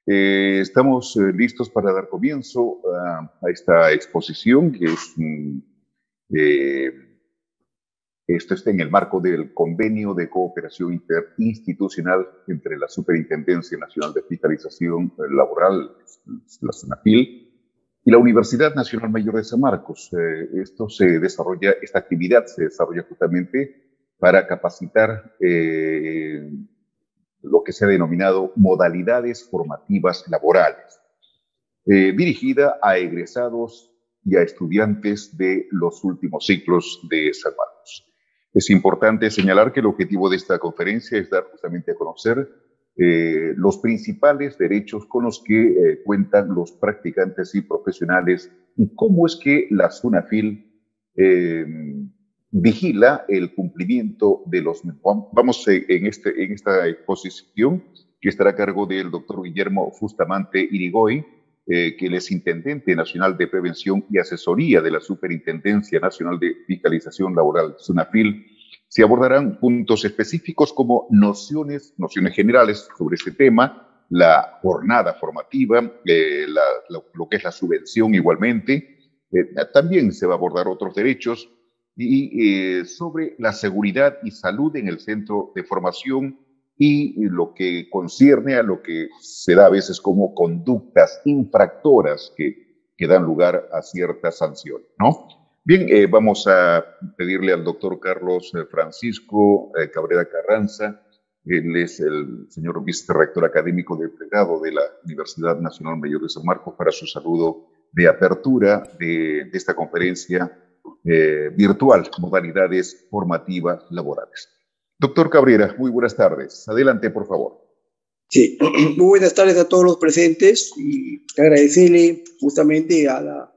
Estamos listos para dar comienzo a esta exposición que es, eh, esto está en el marco del Convenio de Cooperación Interinstitucional entre la Superintendencia Nacional de Fiscalización Laboral, la SUNAFIL, y la Universidad Nacional Mayor de San Marcos. Esta actividad se desarrolla justamente para capacitar lo que se ha denominado modalidades formativas laborales, dirigida a egresados y a estudiantes de los últimos ciclos de San Marcos. Es importante señalar que el objetivo de esta conferencia es dar justamente a conocer los principales derechos con los que cuentan los practicantes y profesionales y cómo es que la SUNAFIL vigila el cumplimiento de los... Vamos en esta exposición que estará a cargo del doctor Guillermo Bustamante Irigoy, que él es Intendente Nacional de Prevención y Asesoría de la Superintendencia Nacional de Fiscalización Laboral, SUNAFIL. Se abordarán puntos específicos como nociones generales sobre este tema, la jornada formativa, lo que es la subvención igualmente. También se va a abordar otros derechos y sobre la seguridad y salud en el centro de formación y lo que concierne a lo que se da a veces como conductas infractoras que dan lugar a ciertas sanciones, ¿no? Bien, vamos a pedirle al doctor Carlos Francisco Cabrera Carranza. Él es el señor vicerrector académico de pregrado de la Universidad Nacional Mayor de San Marcos, para su saludo de apertura de esta conferencia virtual, modalidades formativas laborales. Doctor Cabrera, muy buenas tardes. Adelante, por favor. Sí, muy buenas tardes a todos los presentes y agradecerle justamente a la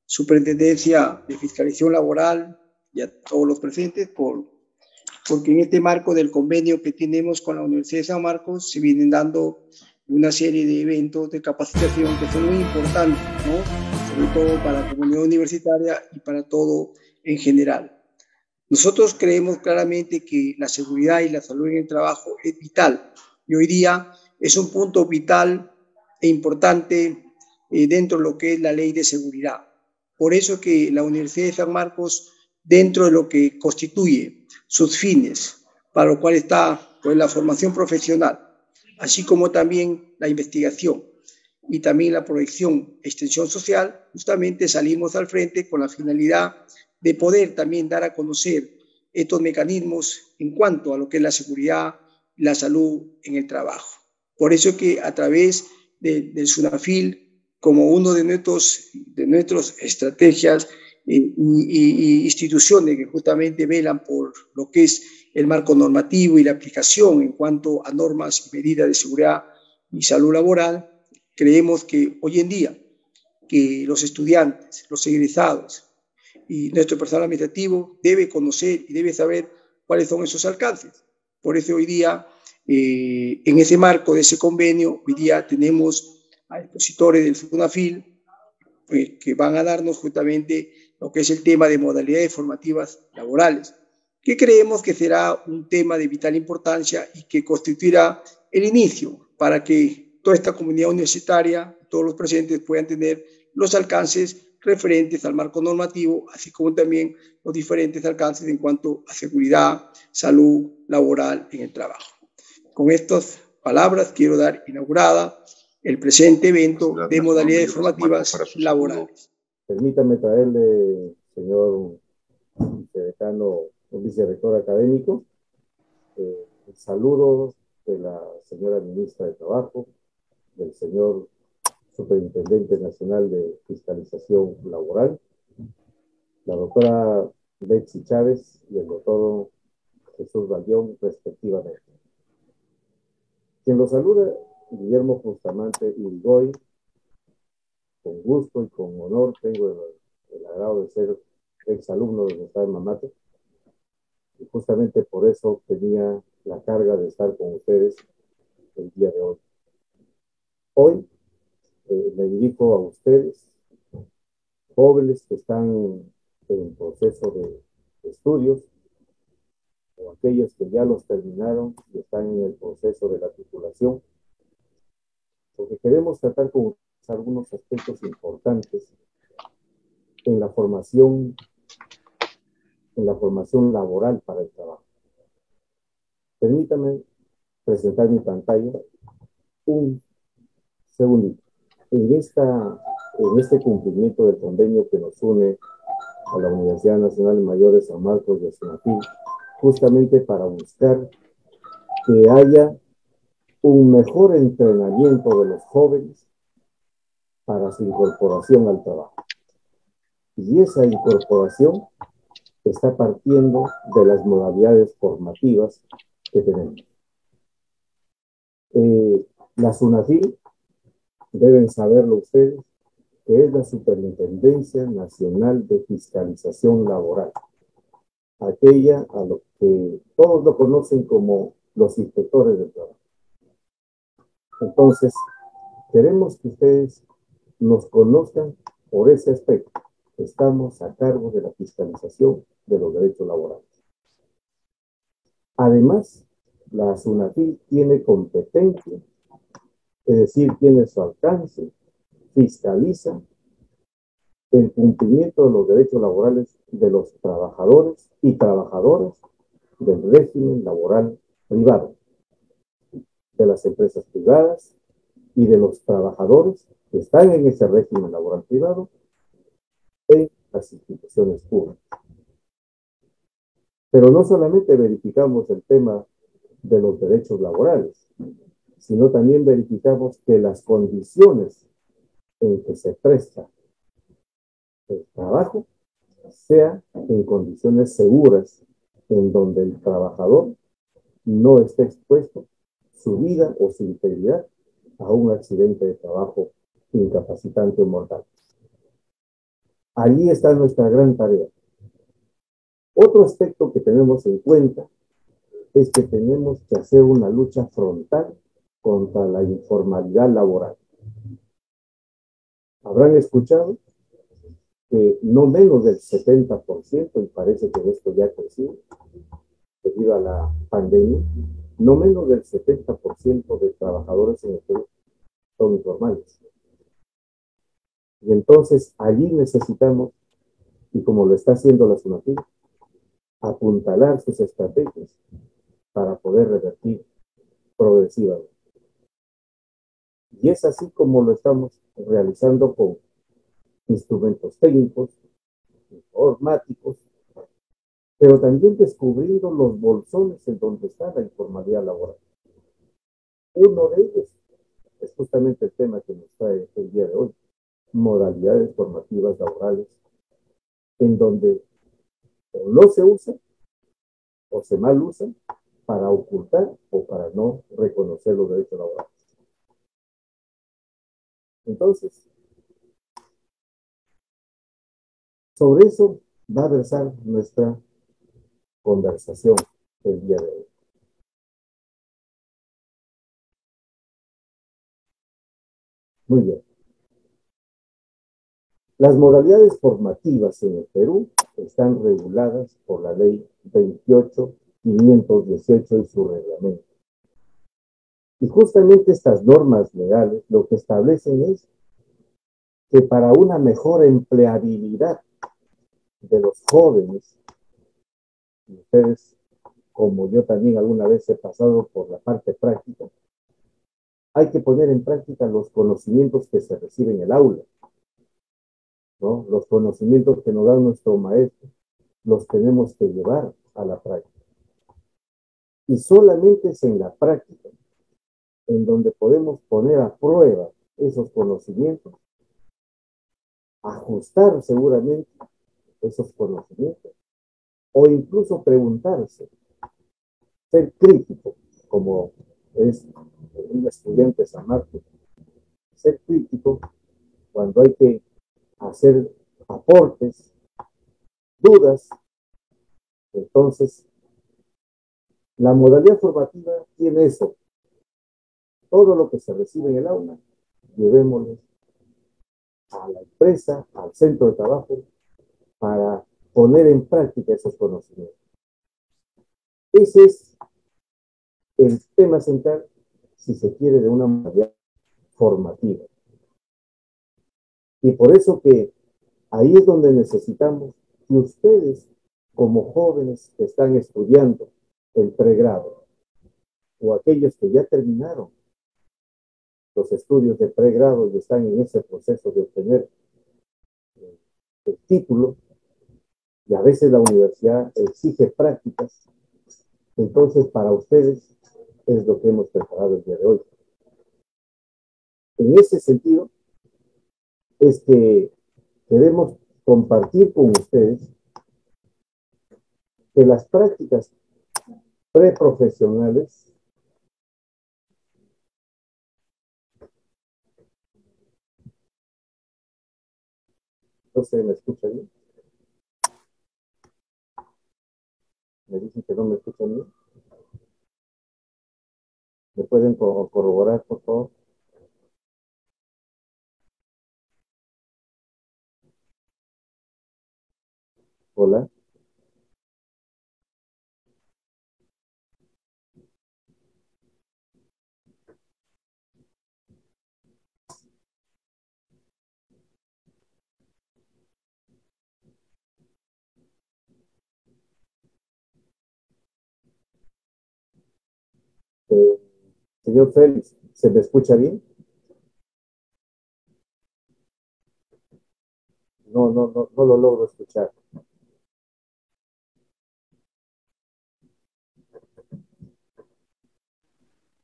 Superintendencia de Fiscalización Laboral y a todos los presentes porque en este marco del convenio que tenemos con la Universidad de San Marcos se vienen dando una serie de eventos de capacitación que son muy importantes, ¿no? Sobre todo para la comunidad universitaria y para todo en general. Nosotros creemos claramente que la seguridad y la salud en el trabajo es vital y hoy día es un punto vital e importante dentro de lo que es la ley de seguridad. Por eso que la Universidad de San Marcos, dentro de lo que constituye sus fines, para lo cual está pues, la formación profesional, así como también la investigación y también la proyección, extensión social, justamente salimos al frente con la finalidad de poder también dar a conocer estos mecanismos en cuanto a lo que es la seguridad y la salud en el trabajo. Por eso que a través del SUNAFIL, como uno de nuestras estrategias y instituciones que justamente velan por lo que es el marco normativo y la aplicación en cuanto a normas y medidas de seguridad y salud laboral, creemos que hoy en día que los estudiantes, los egresados y nuestro personal administrativo debe conocer y debe saber cuáles son esos alcances. Por eso hoy día, en ese marco de ese convenio, hoy día tenemos a expositores del SUNAFIL que van a darnos justamente lo que es el tema de modalidades formativas laborales, que creemos que será un tema de vital importancia y que constituirá el inicio para que toda esta comunidad universitaria, todos los presentes puedan tener los alcances referentes al marco normativo, así como también los diferentes alcances en cuanto a seguridad, salud laboral en el trabajo. Con estas palabras quiero dar inaugurada el presente evento de modalidades formativas laborales. Permítame traerle, señor vicedecano, vicerrector académico, el saludo de la señora ministra de Trabajo, del señor Superintendente Nacional de Fiscalización Laboral, la doctora Betsy Chávez y el doctor Jesús Bayón, respectivamente. Quien los saluda, Guillermo Bustamante Irigoy. Con gusto y con honor tengo el agrado de ser exalumno de nuestra alma mater, y justamente por eso tenía la carga de estar con ustedes el día de hoy. Hoy me dirijo a ustedes, jóvenes que están en proceso de estudios, o aquellos que ya los terminaron y están en el proceso de la titulación, porque queremos tratar con algunos aspectos importantes en la formación laboral para el trabajo. Permítame presentar mi pantalla un segundito. En este cumplimiento del convenio que nos une a la Universidad Nacional Mayor de San Marcos de Sunapil, justamente para buscar que haya un mejor entrenamiento de los jóvenes para su incorporación al trabajo. Y esa incorporación está partiendo de las modalidades formativas que tenemos. La SUNAFIL, deben saberlo ustedes, que es la Superintendencia Nacional de Fiscalización Laboral, aquella a lo que todos lo conocen como los inspectores de trabajo. Entonces, queremos que ustedes nos conozcan por ese aspecto. Estamos a cargo de la fiscalización de los derechos laborales. Además, la SUNAFIL tiene competencia, es decir, tiene su alcance, fiscaliza el cumplimiento de los derechos laborales de los trabajadores y trabajadoras del régimen laboral privado, de las empresas privadas y de los trabajadores que están en ese régimen laboral privado en las instituciones públicas. Pero no solamente verificamos el tema de los derechos laborales, sino también verificamos que las condiciones en que se presta el trabajo sea en condiciones seguras, en donde el trabajador no esté expuesto su vida o su integridad a un accidente de trabajo incapacitante o mortal. Allí está nuestra gran tarea. Otro aspecto que tenemos en cuenta es que tenemos que hacer una lucha frontal contra la informalidad laboral. Habrán escuchado que no menos del 70%, y parece que esto ya ha crecido debido a la pandemia, no menos del 70% de trabajadores en el Perú son informales. Y entonces allí necesitamos, y como lo está haciendo la SUNAFIL, apuntalar sus estrategias para poder revertir progresivamente. Y es así como lo estamos realizando con instrumentos técnicos, informáticos, pero también descubriendo los bolsones en donde está la informalidad laboral. Uno de ellos es justamente el tema que nos trae el día de hoy, modalidades formativas laborales, en donde o no se usan o se mal usan para ocultar o para no reconocer los derechos laborales. Entonces, sobre eso va a versar nuestra conversación el día de hoy. Muy bien. Las modalidades formativas en el Perú están reguladas por la Ley 28.518 y su reglamento. Y justamente estas normas legales lo que establecen es que para una mejor empleabilidad de los jóvenes, y ustedes, como yo también alguna vez he pasado por la parte práctica, hay que poner en práctica los conocimientos que se reciben en el aula, ¿no? Los conocimientos que nos da nuestro maestro, los tenemos que llevar a la práctica. Y solamente es en la práctica en donde podemos poner a prueba esos conocimientos, ajustar seguramente esos conocimientos, o incluso preguntarse, ser crítico, como es un estudiante San Marcos, ser crítico cuando hay que hacer aportes, dudas. Entonces, la modalidad formativa tiene eso. Todo lo que se recibe en el aula, llevémoslo a la empresa, al centro de trabajo, para poner en práctica esos conocimientos. Ese es el tema central, si se quiere, de una modalidad formativa. Y por eso que ahí es donde necesitamos que ustedes, como jóvenes que están estudiando el pregrado, o aquellos que ya terminaron los estudios de pregrado y están en ese proceso de obtener el título, y a veces la universidad exige prácticas, entonces para ustedes es lo que hemos preparado el día de hoy. En ese sentido, es que queremos compartir con ustedes que las prácticas preprofesionales no se me escucha bien. Me dicen que no me escuchan bien. ¿Me pueden corroborar, por favor? Hola. Señor Félix, ¿se me escucha bien? No lo logro escuchar.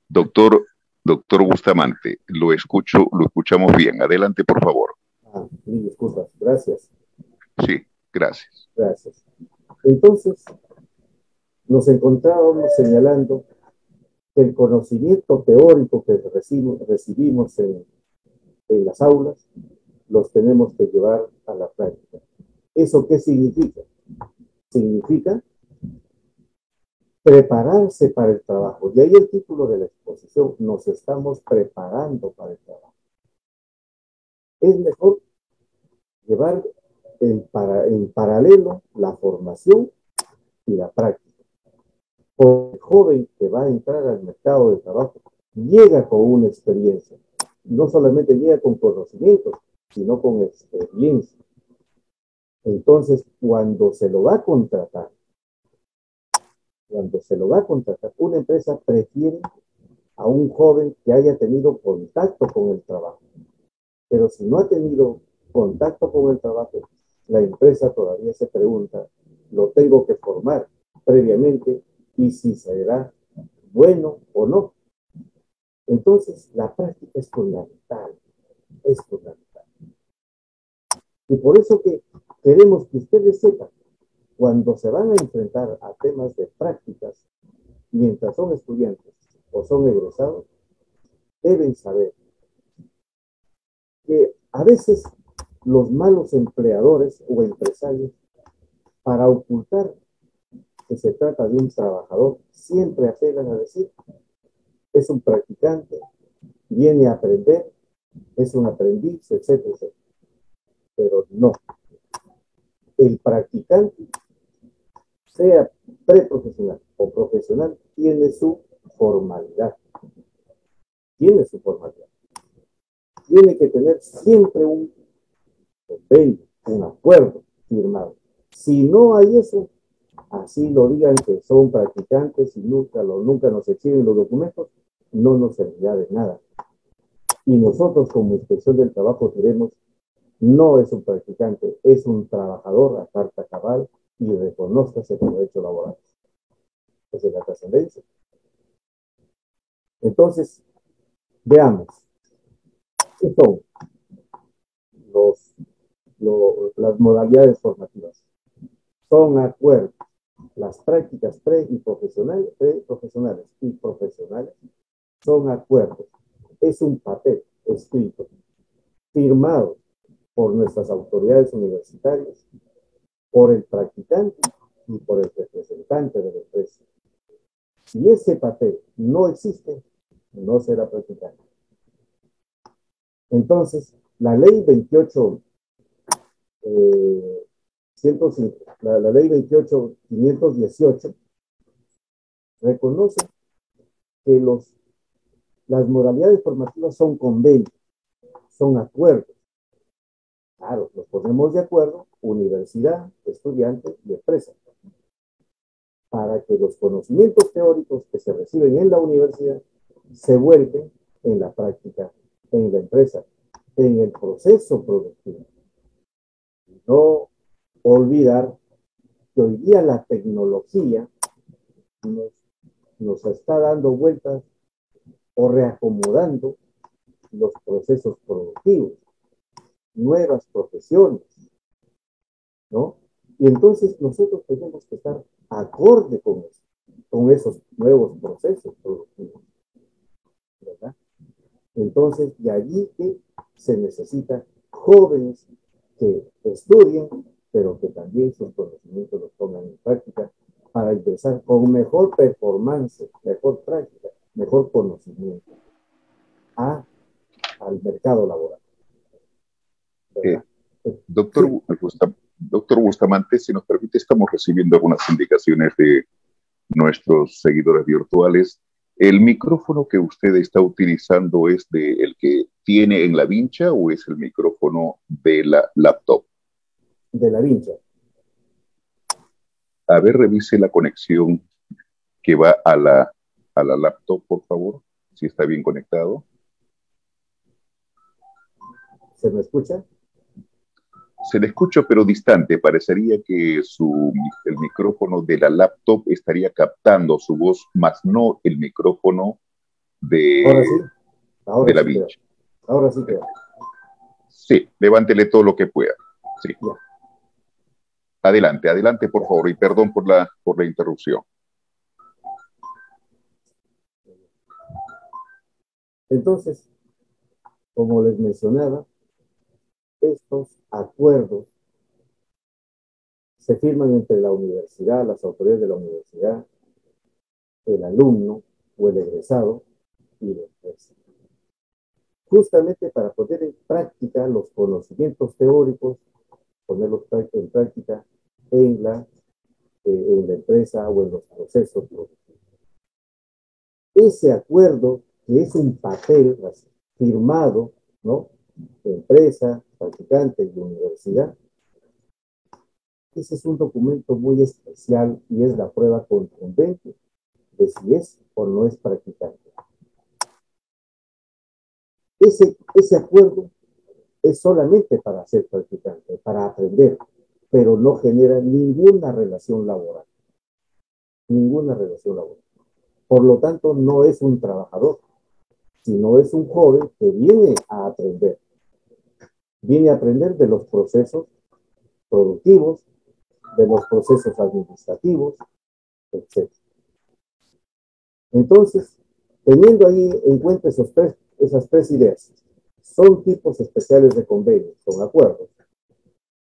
Doctor Bustamante, lo escuchamos bien. Adelante, por favor. Mil disculpas. Gracias. Sí, gracias. Gracias. Entonces, nos encontrábamos señalando que el conocimiento teórico que recibimos en las aulas, los tenemos que llevar a la práctica. ¿Eso qué significa? Significa prepararse para el trabajo. Y ahí el título de la exposición, nos estamos preparando para el trabajo. Es mejor llevar en paralelo la formación y la práctica. El joven que va a entrar al mercado de trabajo llega con una experiencia. No solamente llega con conocimientos, sino con experiencia. Entonces, cuando se lo va a contratar, una empresa prefiere a un joven que haya tenido contacto con el trabajo. Pero si no ha tenido contacto con el trabajo, la empresa todavía se pregunta, lo tengo que formar previamente y si será bueno o no. Entonces, la práctica es fundamental, es fundamental. Y por eso que queremos que ustedes sepan, cuando se van a enfrentar a temas de prácticas, mientras son estudiantes o son egresados, deben saber que a veces los malos empleadores o empresarios, para ocultar que se trata de un trabajador, siempre apelan a decir, es un practicante, viene a aprender, es un aprendiz, etcétera, etcétera. Pero no. El practicante, sea preprofesional o profesional, tiene su formalidad. Tiene su formalidad. Tiene que tener siempre un convenio, un acuerdo firmado. Si no hay eso, así lo digan que son practicantes y nunca nos exhiben los documentos, no nos servirá de nada. Y nosotros como Inspección del Trabajo diremos, no es un practicante, es un trabajador a carta cabal y reconózcase como derecho laboral. Esa es la trascendencia. Entonces, veamos, ¿qué son las modalidades formativas? Son acuerdos. Las prácticas preprofesionales y profesionales son acuerdos. Es un papel escrito, firmado por nuestras autoridades universitarias, por el practicante y por el representante de la empresa. Si ese papel no existe, no será practicante. Entonces, la ley 28, la ley 28.518 reconoce que Las modalidades formativas son convenios, son acuerdos. Claro, nos ponemos de acuerdo, universidad, estudiantes y empresa, para que los conocimientos teóricos que se reciben en la universidad se vuelven en la práctica, en la empresa, en el proceso productivo. No olvidar que hoy día la tecnología nos está dando vueltas o reacomodando los procesos productivos, nuevas profesiones, ¿no? Y entonces nosotros tenemos que estar acorde con eso, con esos nuevos procesos productivos, ¿verdad? Entonces, de allí que se necesitan jóvenes que estudien, pero que también sus conocimientos los pongan en práctica para empezar con mejor performance, mejor práctica, mejor conocimiento al mercado laboral, ¿verdad? Doctor, sí. Doctor Bustamante, si nos permite, estamos recibiendo algunas indicaciones de nuestros seguidores virtuales. ¿El micrófono que usted está utilizando es el que tiene en la vincha o es el micrófono de la laptop? De la vincha. A ver, revise la conexión que va a la laptop, por favor, si está bien conectado. ¿Se me escucha? Se le escucha, pero distante. Parecería que el micrófono de la laptop estaría captando su voz, más no el micrófono Ahora sí. Ahora de la sí vincha. Ahora sí queda. Sí, levántele todo lo que pueda. Sí. Ya. Adelante, por favor, y perdón por la interrupción. Entonces, como les mencionaba, estos acuerdos se firman entre la universidad, las autoridades de la universidad, el alumno o el egresado y la empresa. Justamente para poner en práctica los conocimientos teóricos, ponerlos en práctica en la empresa o en los procesos productivos. Ese acuerdo, que es un papel firmado, ¿no? Empresa, practicante y universidad, ese es un documento muy especial y es la prueba contundente de si es o no es practicante. Ese acuerdo es solamente para ser practicante, para aprender, pero no genera ninguna relación laboral. Ninguna relación laboral. Por lo tanto, no es un trabajador, sino es un joven que viene a aprender. Viene a aprender de los procesos productivos, de los procesos administrativos, etc. Entonces, teniendo ahí en cuenta esas tres ideas, son tipos especiales de convenios, son acuerdos,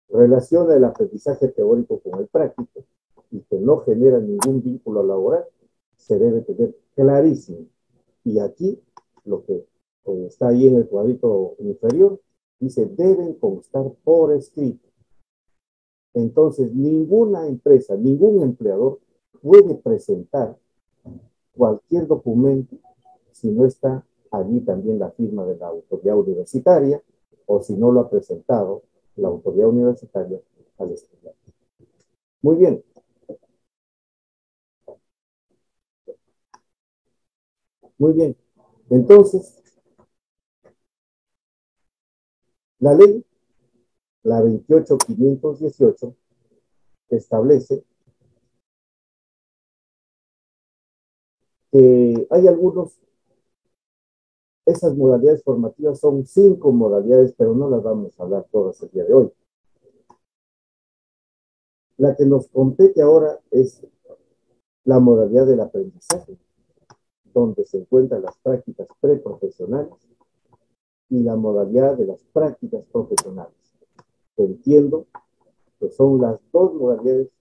relaciona el aprendizaje teórico con el práctico y que no genera ningún vínculo laboral, se debe tener clarísimo. Y aquí, lo que está ahí en el cuadrito inferior, dice, deben constar por escrito. Entonces, ninguna empresa, ningún empleador puede presentar cualquier documento si no está allí también la firma de la autoridad universitaria o si no lo ha presentado la autoridad universitaria al estudiante. Muy bien. Muy bien. Entonces, la ley, la 28518, establece que hay esas modalidades formativas son 5 modalidades, pero no las vamos a hablar todas el día de hoy. La que nos compete ahora es la modalidad del aprendizaje, donde se encuentran las prácticas preprofesionales y la modalidad de las prácticas profesionales. Entiendo que son las dos modalidades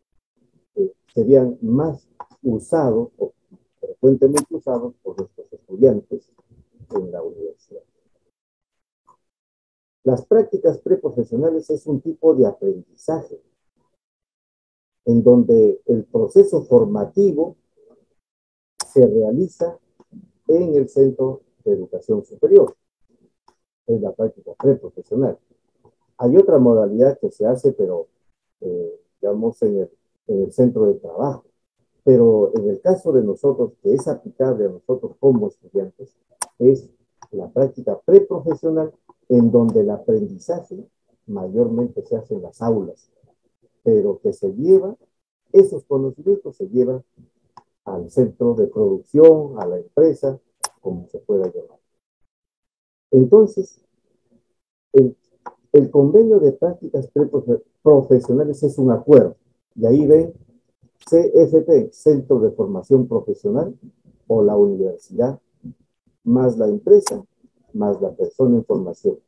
que serían más usados o frecuentemente usados por nuestros estudiantes en la universidad. Las prácticas preprofesionales es un tipo de aprendizaje en donde el proceso formativo se realiza en el centro de educación superior, es la práctica preprofesional. Hay otra modalidad que se hace, pero digamos en el centro de trabajo. Pero en el caso de nosotros, que es aplicable a nosotros como estudiantes, es la práctica preprofesional, en donde el aprendizaje mayormente se hace en las aulas, pero que se lleva, esos conocimientos se llevan al centro de producción, a la empresa, como se pueda llamar. Entonces, el, el convenio de prácticas preprofesionales es un acuerdo, y ahí ven CFP, Centro de Formación Profesional, o la universidad, más la empresa, más la persona en formación.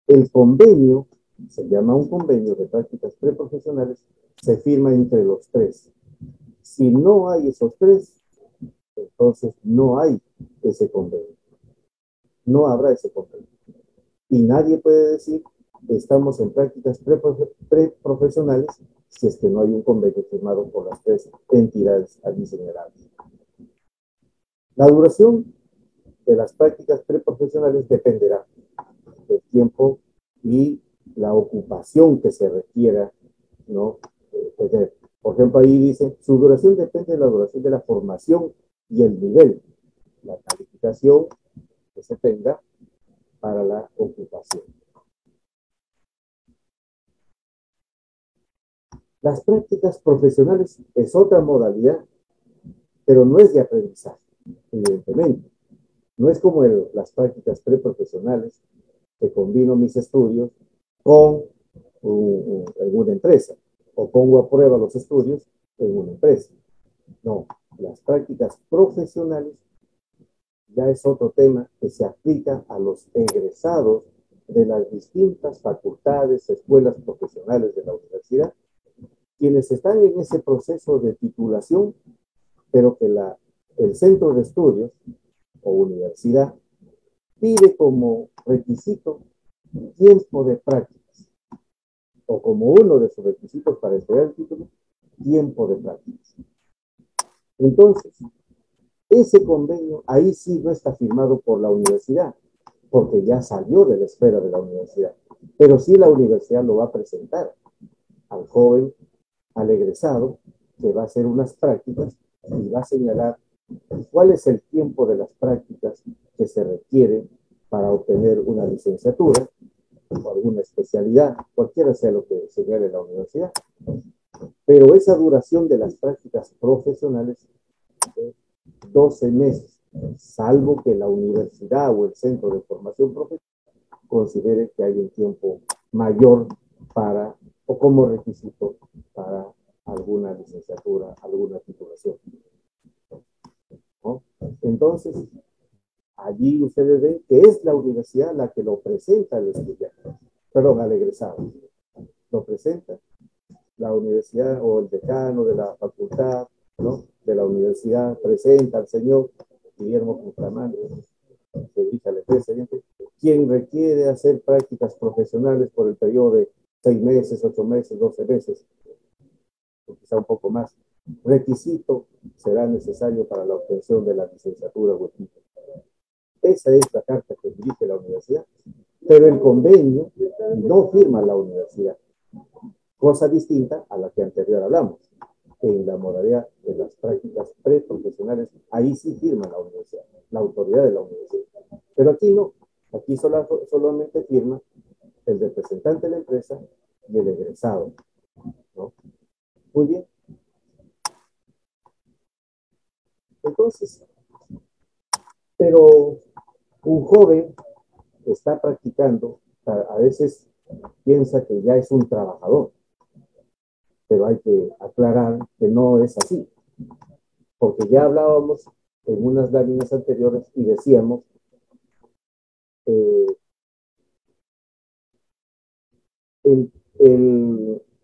El convenio, se llama un convenio de prácticas preprofesionales, se firma entre los tres. Si no hay esos tres, entonces no hay ese convenio. No habrá ese convenio. Y nadie puede decir que estamos en prácticas preprofesionales si es que no hay un convenio firmado por las tres entidades allí señaladas. La duración de las prácticas preprofesionales dependerá del tiempo y la ocupación que se requiera, ¿no? Por ejemplo, ahí dice, su duración depende de la duración de la formación y el nivel, la calificación que se tenga para la ocupación. Las prácticas profesionales es otra modalidad, pero no es de aprendizaje, evidentemente. No es como las prácticas preprofesionales, que combino mis estudios con una empresa, o pongo a prueba los estudios en una empresa. No, las prácticas profesionales ya es otro tema que se aplica a los egresados de las distintas facultades, escuelas profesionales de la universidad, quienes están en ese proceso de titulación, pero que el centro de estudios o universidad pide como requisito tiempo de prácticas, o como uno de sus requisitos para entregar el título, tiempo de prácticas. Entonces, ese convenio ahí sí no está firmado por la universidad, porque ya salió de la esfera de la universidad, pero sí la universidad lo va a presentar al joven, al egresado, que va a hacer unas prácticas y va a señalar cuál es el tiempo de las prácticas que se requiere para obtener una licenciatura o alguna especialidad, cualquiera sea lo que señale la universidad. Pero esa duración de las prácticas profesionales es 12 meses, salvo que la universidad o el centro de formación profesional considere que hay un tiempo mayor para, o como requisito para alguna licenciatura, alguna titulación, ¿no? Entonces, allí ustedes ven que es la universidad la que lo presenta al estudiante, perdón, al egresado. Lo presenta la universidad o el decano de la facultad, ¿no? De la universidad, presenta al señor Guillermo Bustamante, se dice al presidente, quien requiere hacer prácticas profesionales por el periodo de 6 meses, 8 meses, 12 meses, o quizá un poco más. Requisito será necesario para la obtención de la licenciatura o el título. Esa es la carta que dirige la universidad, pero el convenio no firma la universidad, cosa distinta a la que anterior hablamos. En la modalidad de las prácticas preprofesionales, ahí sí firma la universidad, la autoridad de la universidad. Pero aquí no, aquí solamente firma el representante de la empresa y el egresado, ¿no? Muy bien. Entonces, pero un joven está practicando, a veces piensa que ya es un trabajador, pero hay que aclarar que no es así, porque ya hablábamos en unas láminas anteriores y decíamos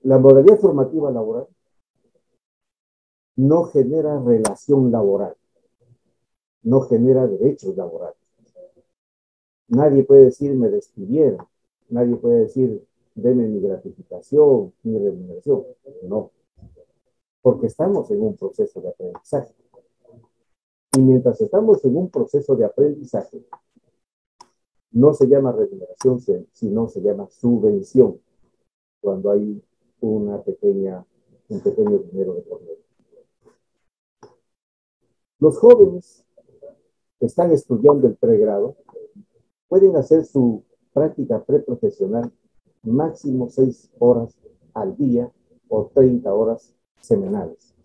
la modalidad formativa laboral no genera relación laboral, no genera derechos laborales. Nadie puede decir me despidieron, nadie puede decir denme mi gratificación, mi remuneración. No, porque estamos en un proceso de aprendizaje. Y mientras estamos en un proceso de aprendizaje, no se llama remuneración, sino se llama subvención, cuando hay un pequeño dinero de por medio. Los jóvenes que están estudiando el pregrado pueden hacer su práctica preprofesional máximo 6 horas al día o 30 horas semanales.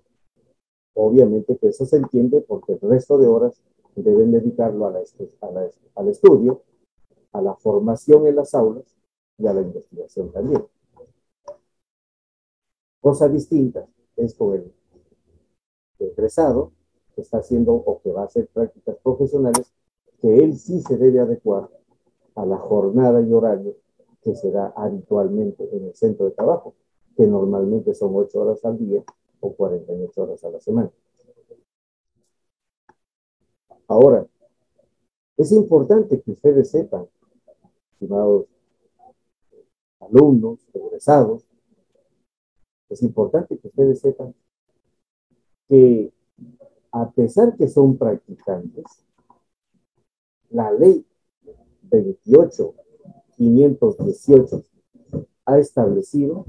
Obviamente que eso se entiende porque el resto de horas deben dedicarlo al estudio, a la formación en las aulas y a la investigación también. Cosa distinta es con el egresado que está haciendo o que va a hacer prácticas profesionales, que él sí se debe adecuar a la jornada y horario que se da habitualmente en el centro de trabajo, que normalmente son 8 horas al día o 48 horas a la semana. Ahora, es importante que ustedes sepan, estimados alumnos, egresados, es importante que ustedes sepan que a pesar que son practicantes, la ley 28.518 ha establecido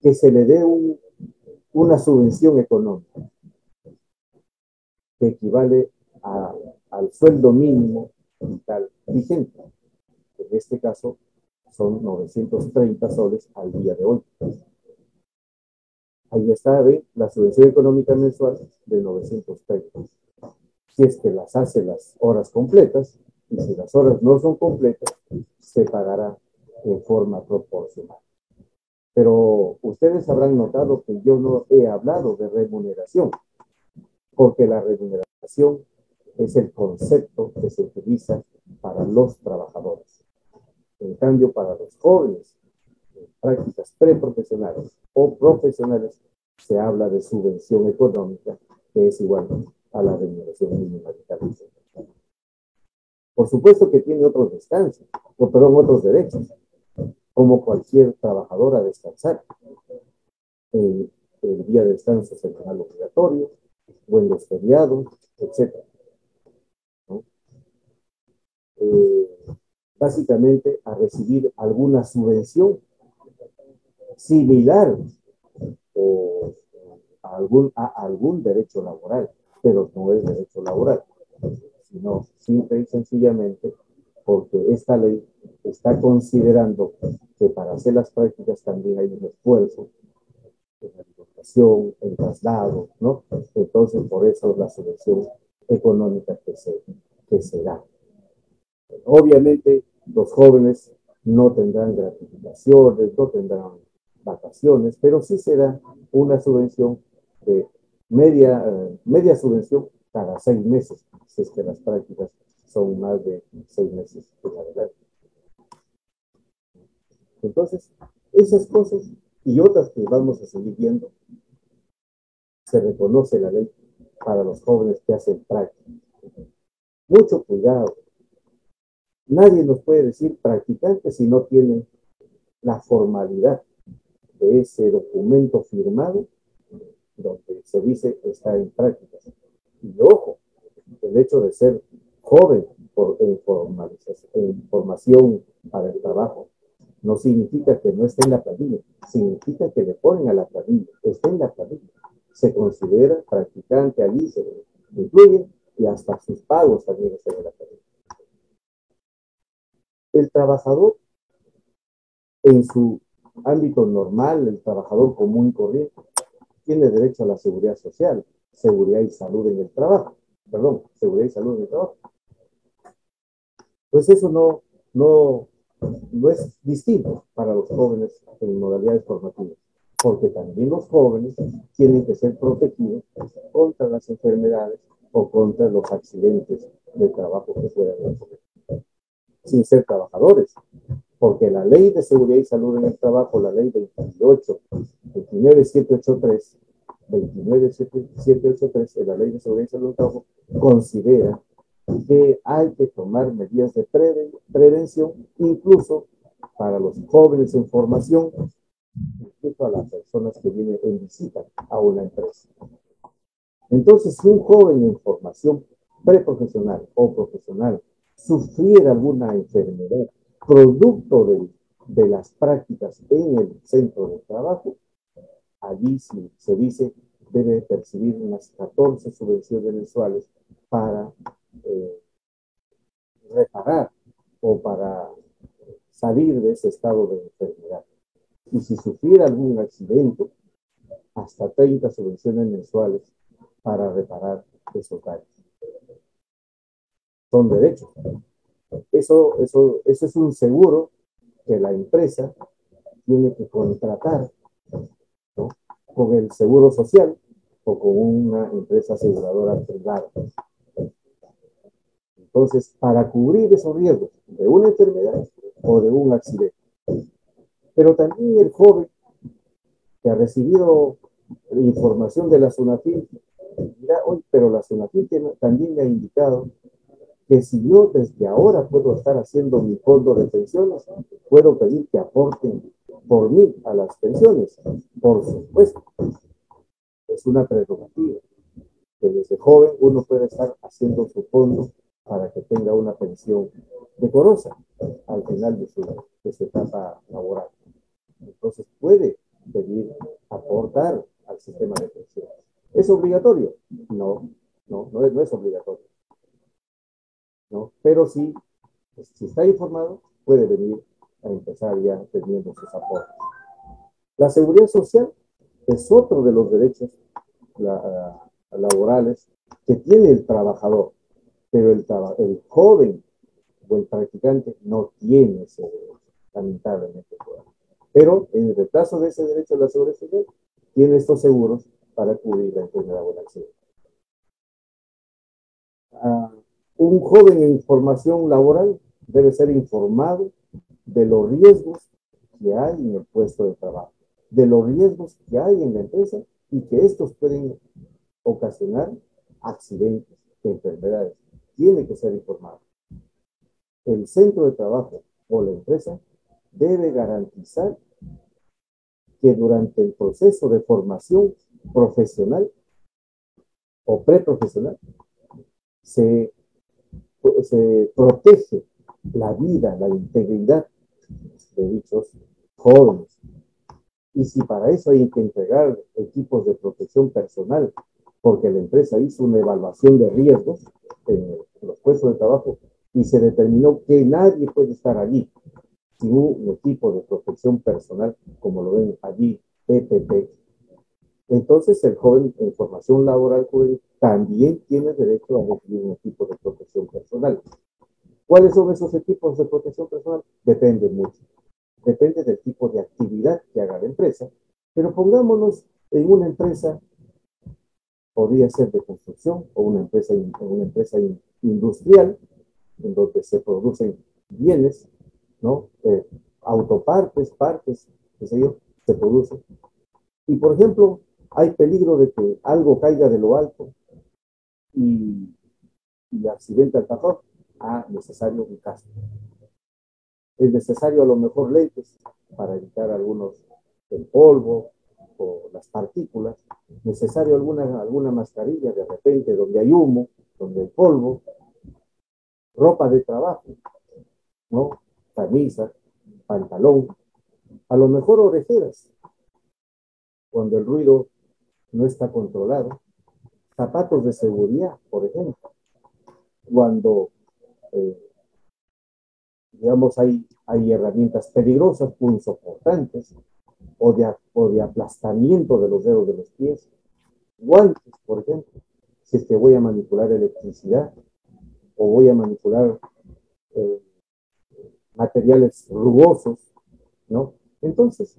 que se le dé una subvención económica que equivale al sueldo mínimo vital vigente. En este caso, son 930 soles al día de hoy. Ahí está, la subvención económica mensual de 930. Si es que las hace las horas completas, y si las horas no son completas, se pagará en forma proporcional. Pero ustedes habrán notado que yo no he hablado de remuneración, porque la remuneración es el concepto que se utiliza para los trabajadores. En cambio, para los jóvenes, en prácticas preprofesionales o profesionales, se habla de subvención económica, que es igual a la remuneración mínima vital. Por supuesto que tiene otros descansos, otros derechos, como cualquier trabajador a descansar. El día de descanso semanal obligatorio, o en los feriados, etc. ¿No? Básicamente a recibir alguna subvención similar o a algún derecho laboral, pero no es derecho laboral, sino simple y sencillamente porque esta ley está considerando que para hacer las prácticas también hay un esfuerzo en la alimentación, en traslado, ¿no? Entonces, por eso la subvención económica que se da. Obviamente, los jóvenes no tendrán gratificaciones, no tendrán vacaciones, pero sí se da una subvención de media subvención cada 6 meses, si es que las prácticas son más de 6 meses en adelante. Entonces, esas cosas y otras que vamos a seguir viendo, se reconoce la ley para los jóvenes que hacen práctica. Mucho cuidado. Nadie nos puede decir practicante si no tiene la formalidad de ese documento firmado donde se dice que está en prácticas. Y ojo, el hecho de ser joven en formación para el trabajo no significa que no esté en la planilla, significa que le ponen a la planilla, está en la planilla. Se considera practicante allí, se le incluye y hasta sus pagos también están en la planilla. El trabajador en su ámbito normal, el trabajador común y corriente, tiene derecho a la seguridad social, seguridad y salud en el trabajo. Seguridad y salud en el trabajo. Pues eso no es distinto para los jóvenes en modalidades formativas, porque también los jóvenes tienen que ser protegidos contra las enfermedades o contra los accidentes de trabajo que puedan ocurrir, sin ser trabajadores, porque la ley de seguridad y salud en el trabajo, la ley 29783, en la ley de seguridad y salud en el trabajo, considera que hay que tomar medidas de prevención, incluso para los jóvenes en formación, incluso a las personas que vienen en visita a una empresa. Entonces, si un joven en formación preprofesional o profesional sufriera alguna enfermedad producto de las prácticas en el centro de trabajo, allí sí se dice debe percibir unas 14 subvenciones mensuales para eh, reparar o para salir de ese estado de enfermedad. Y si sufriera algún accidente, hasta 30 subvenciones mensuales para reparar esos daños. Son derechos. Eso es un seguro que la empresa tiene que contratar, ¿no?, con el seguro social o con una empresa aseguradora privada. Entonces, para cubrir esos riesgos de una enfermedad o de un accidente. Pero también el joven que ha recibido información de la SUNAFIL dirá, oye, pero la SUNAFIL también me ha indicado que si yo desde ahora puedo estar haciendo mi fondo de pensiones, puedo pedir que aporten por mí a las pensiones. Por supuesto, es una prerrogativa que desde joven uno puede estar haciendo su fondo para que tenga una pensión decorosa al final de su etapa laboral. Entonces puede pedir aportar al sistema de pensiones. ¿Es obligatorio? No es obligatorio, ¿no? Pero sí, si está informado, puede venir a empezar ya teniendo sus aportes. La seguridad social es otro de los derechos laborales que tiene el trabajador, pero el joven o el practicante no tiene ese derecho, lamentablemente. Pero en el retraso de ese derecho a la seguridad social, tiene estos seguros para cubrir la enfermedad o el accidente. Un joven en formación laboral debe ser informado de los riesgos que hay en el puesto de trabajo, de los riesgos que hay en la empresa y que estos pueden ocasionar accidentes, enfermedades. Tiene que ser informado. El centro de trabajo o la empresa debe garantizar que durante el proceso de formación profesional o preprofesional se protege la vida, la integridad de dichos jóvenes. Y si para eso hay que entregar equipos de protección personal, porque la empresa hizo una evaluación de riesgos en los puestos de trabajo y se determinó que nadie puede estar allí sin un equipo de protección personal, como lo ven allí, EPP. Entonces, el joven en formación laboral juvenil también tiene derecho a recibir un equipo de protección personal. ¿Cuáles son esos equipos de protección personal? Depende mucho. Depende del tipo de actividad que haga la empresa. Pero pongámonos en una empresa, podría ser de construcción o una empresa industrial, en donde se producen bienes, ¿no? Autopartes, partes, qué sé yo, se producen. Y, por ejemplo, hay peligro de que algo caiga de lo alto y accidente al cajón. Necesario un casco. Es necesario a lo mejor lentes para evitar algunos el polvo o las partículas. Necesario alguna mascarilla de repente donde hay humo, donde hay polvo. Ropa de trabajo, ¿no? Camisa, pantalón. A lo mejor orejeras cuando el ruido no está controlado. Zapatos de seguridad, por ejemplo. Cuando digamos, hay herramientas peligrosas, punzocortantes, o de aplastamiento de los dedos de los pies. Guantes, por ejemplo, si es que voy a manipular electricidad o voy a manipular eh, materiales rugosos, ¿no? Entonces,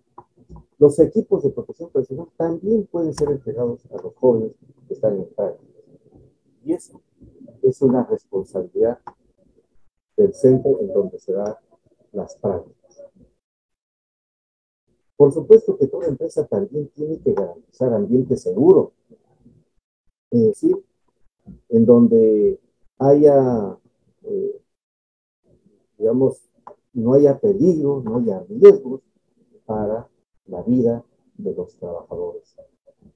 los equipos de protección personal también pueden ser entregados a los jóvenes que están en práctica. Y eso es una responsabilidad del centro en donde se dan las prácticas. Por supuesto que toda empresa también tiene que garantizar ambiente seguro, es decir, en donde haya, digamos, no haya peligro, no haya riesgos para la vida de los trabajadores.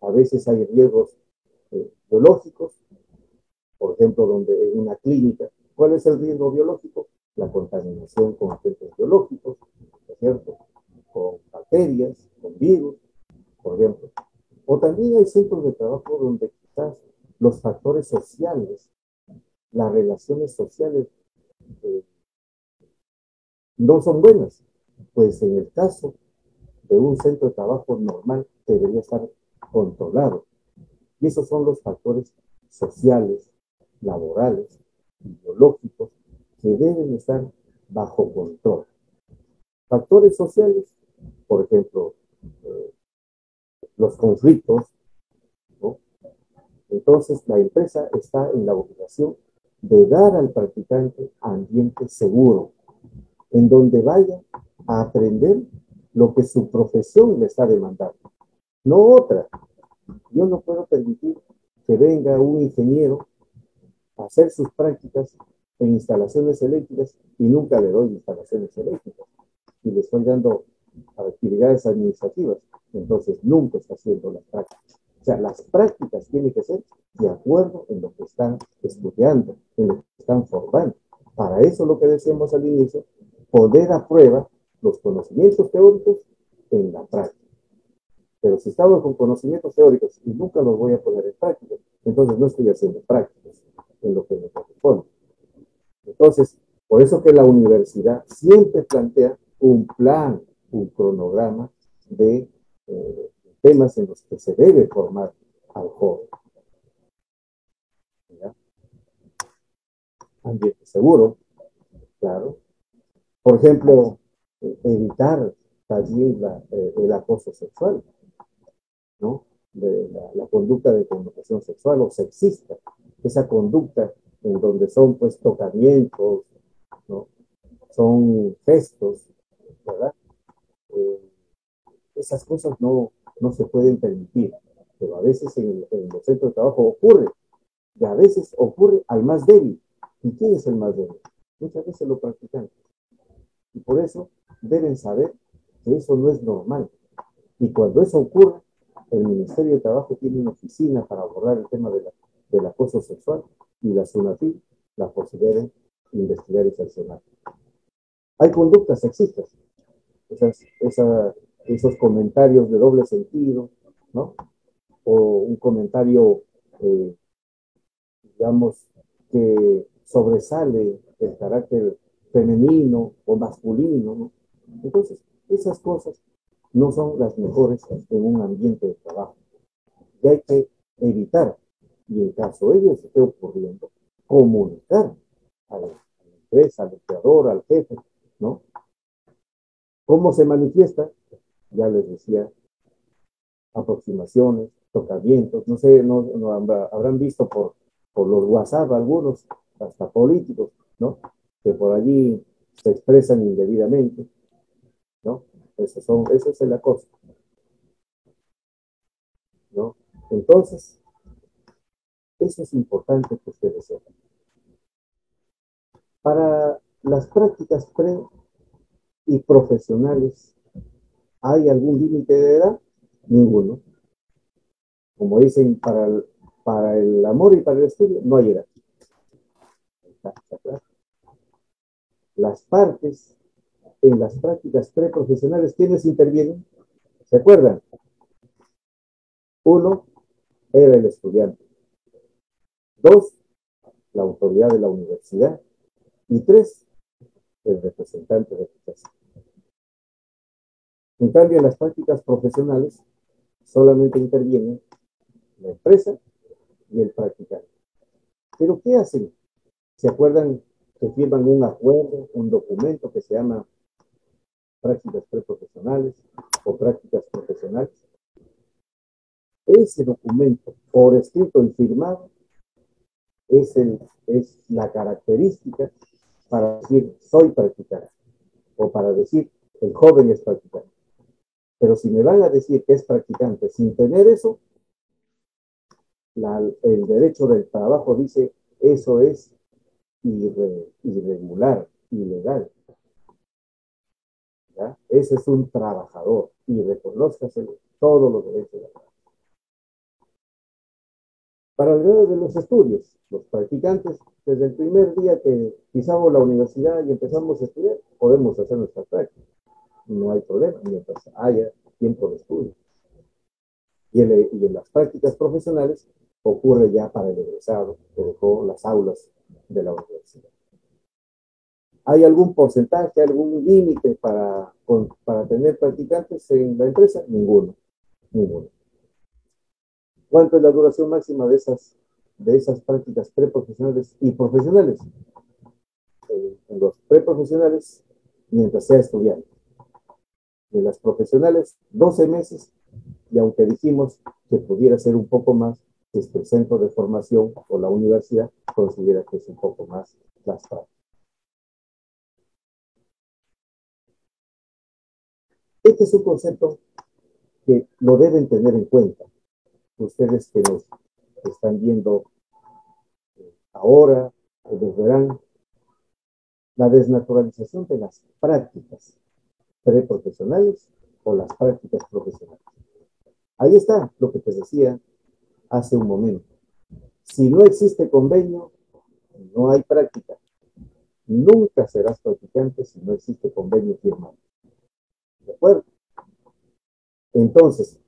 A veces hay riesgos biológicos, por ejemplo, donde en una clínica, ¿cuál es el riesgo biológico? La contaminación con agentes biológicos, ¿no es cierto? Con bacterias, con virus, por ejemplo. O también hay centros de trabajo donde quizás los factores sociales, las relaciones sociales eh, no son buenas. Pues en el caso de un centro de trabajo normal debería estar controlado. Y esos son los factores sociales, laborales, biológicos, que deben estar bajo control. Factores sociales, por ejemplo, eh, los conflictos, ¿no? Entonces, la empresa está en la obligación de dar al practicante ambiente seguro, en donde vaya a aprender lo que su profesión le está demandando, no otra. Yo no puedo permitir que venga un ingeniero a hacer sus prácticas en instalaciones eléctricas y nunca le doy instalaciones eléctricas y le estoy dando actividades administrativas. Entonces, nunca está haciendo las prácticas. O sea, las prácticas tienen que ser de acuerdo en lo que están estudiando, en lo que están formando. Para eso lo que decíamos al inicio, poner a prueba los conocimientos teóricos en la práctica. Pero si estamos con conocimientos teóricos y nunca los voy a poner en práctica, entonces no estoy haciendo prácticas en lo que me corresponde. Entonces, por eso que la universidad siempre plantea un plan, un cronograma de temas en los que se debe formar al joven. ¿Ya? Ambiente seguro, claro. Por ejemplo, evitar también el acoso sexual, ¿no? De la conducta de connotación sexual o sexista, esa conducta en donde son pues tocamientos, ¿no? Son gestos, ¿verdad? Eh, esas cosas no se pueden permitir, pero a veces en los centros de trabajo ocurre, y a veces ocurre al más débil. ¿Y quién es el más débil? Muchas veces lo practicantes. Y por eso deben saber que eso no es normal. Y cuando eso ocurre, el Ministerio de Trabajo tiene una oficina para abordar el tema del acoso sexual y la SUNAFIL la posibilidad de investigar y sancionar. Hay conductas sexistas, esos comentarios de doble sentido, ¿no? O un comentario, digamos, que sobresale el carácter femenino o masculino, ¿no? Entonces, esas cosas no son las mejores en un ambiente de trabajo. Y hay que evitar, y en caso de ello esté ocurriendo, comunicar a la empresa, al empleador, al jefe, ¿no? ¿Cómo se manifiesta? Ya les decía, aproximaciones, tocamientos, no sé, no habrán visto por los WhatsApp algunos, hasta políticos, ¿no? Que por allí se expresan indebidamente, ¿no? Ese es el acoso, ¿no? Entonces, eso es importante que ustedes sepan. Para las prácticas pre y profesionales, ¿hay algún límite de edad? Ninguno. Como dicen, para el amor y para el estudio, no hay edad. Está claro. Las partes en las prácticas preprofesionales, ¿quiénes intervienen? ¿Se acuerdan? Uno era el estudiante. Dos, la autoridad de la universidad. Y tres, el representante de la empresa. En cambio, en las prácticas profesionales solamente intervienen la empresa y el practicante. ¿Pero qué hacen? ¿Se acuerdan que firman un acuerdo, un documento que se llama prácticas preprofesionales o prácticas profesionales? Ese documento, por escrito y firmado, es la característica para decir soy practicante o para decir el joven es practicante. Pero si me van a decir que es practicante sin tener eso, el derecho del trabajo dice eso es irregular, ilegal. ¿Ya? Ese es un trabajador y reconózcaselo todos los derechos de la trabajo. Para el grado de los estudios, los practicantes, desde el primer día que pisamos la universidad y empezamos a estudiar, podemos hacer nuestra práctica. No hay problema, mientras haya tiempo de estudio. Y en las prácticas profesionales ocurre ya para el egresado que dejó las aulas de la universidad. ¿Hay algún porcentaje, algún límite para tener practicantes en la empresa? Ninguno. ¿Cuánto es la duración máxima de esas prácticas preprofesionales y profesionales? En los preprofesionales, mientras sea estudiante. En las profesionales, 12 meses, y aunque dijimos que pudiera ser un poco más, es que el centro de formación o la universidad considera que es un poco más las prácticas. Este es un concepto que lo deben tener en cuenta. Ustedes que nos están viendo ahora, les verán la desnaturalización de las prácticas preprofesionales o las prácticas profesionales. Ahí está lo que te decía hace un momento. Si no existe convenio, no hay práctica. Nunca serás practicante si no existe convenio firmado. ¿De acuerdo? Entonces,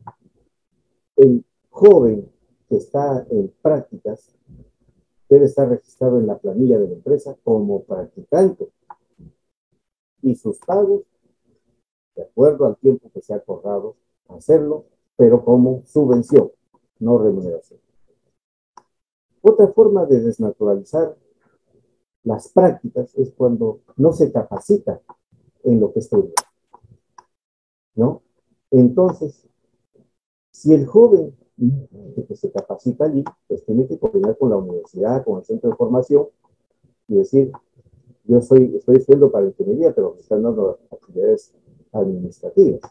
el joven que está en prácticas debe estar registrado en la planilla de la empresa como practicante y sus pagos, de acuerdo al tiempo que se ha acordado hacerlo, pero como subvención, no remuneración. Otra forma de desnaturalizar las prácticas es cuando no se capacita en lo que estudia, ¿no? Entonces, si el joven que se capacita allí, pues tiene que coordinar con la universidad, con el centro de formación y decir, yo estoy estudiando para ingeniería, pero me están dando actividades administrativas,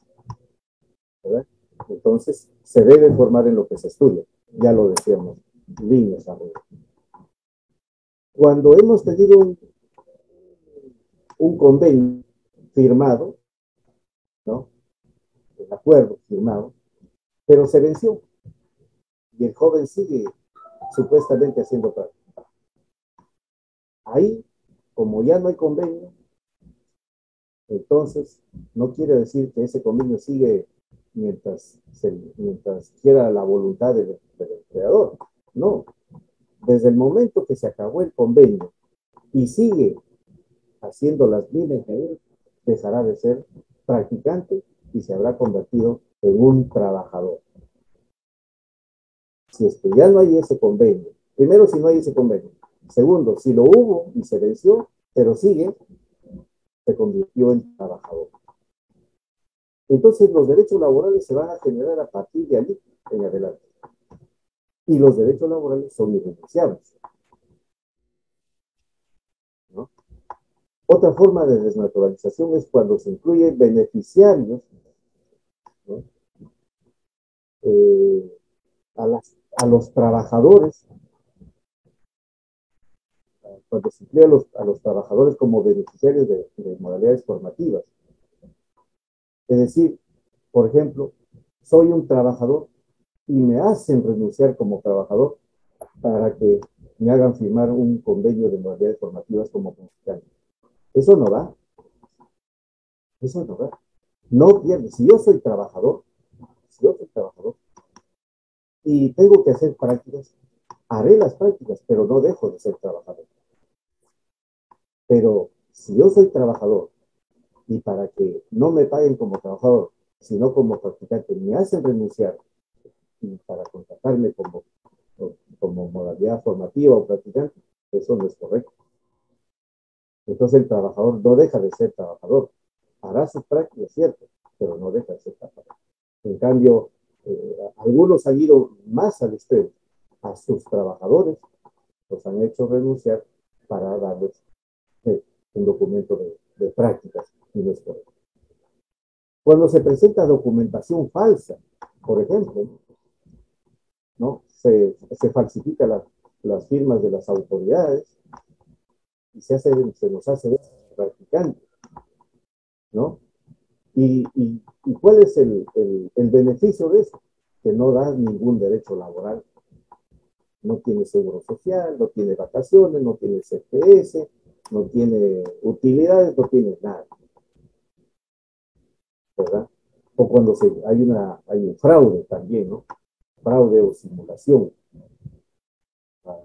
¿verdad? Entonces, se debe formar en lo que se estudia, ya lo decíamos, líneas arriba. Cuando hemos tenido un convenio firmado, ¿no? El acuerdo firmado, pero se venció y el joven sigue supuestamente haciendo práctica. Ahí, como ya no hay convenio, entonces no quiere decir que ese convenio sigue mientras quiera la voluntad del empleador. No. Desde el momento que se acabó el convenio y sigue haciendo las mismas que él, dejará de ser practicante y se habrá convertido en un trabajador. Si es que ya no hay ese convenio, primero, si no hay ese convenio, segundo, si lo hubo y se venció, pero sigue, se convirtió en trabajador. Entonces los derechos laborales se van a generar a partir de allí en adelante. Y los derechos laborales son irrenunciables, ¿no? Otra forma de desnaturalización es cuando se incluyen beneficiarios, ¿no? A los trabajadores, cuando se incluye a los trabajadores como beneficiarios de modalidades formativas. Es decir, por ejemplo, soy un trabajador y me hacen renunciar como trabajador para que me hagan firmar un convenio de modalidades formativas como practicante. Eso no va. Eso no va. No pierde. Si yo soy trabajador y tengo que hacer prácticas, haré las prácticas, pero no dejo de ser trabajador. Pero si yo soy trabajador y para que no me paguen como trabajador, sino como practicante, me hacen renunciar y para contratarme como modalidad formativa o practicante, eso no es correcto. Entonces el trabajador no deja de ser trabajador. Hará sus prácticas, cierto, pero no deja de ser trabajador. En cambio, algunos han ido más al extremo. A sus trabajadores los han hecho renunciar para darles un documento de prácticas y no es correcto. Cuando se presenta documentación falsa, por ejemplo, ¿no? Se falsifica las firmas de las autoridades y se nos hace ver practicantes, ¿no? ¿Y cuál es el beneficio de eso? Que no da ningún derecho laboral No tiene seguro social, no tiene vacaciones, no tiene CPS, no tiene utilidades, no tiene nada, ¿verdad? O cuando hay un fraude también, ¿no? Fraude o simulación para,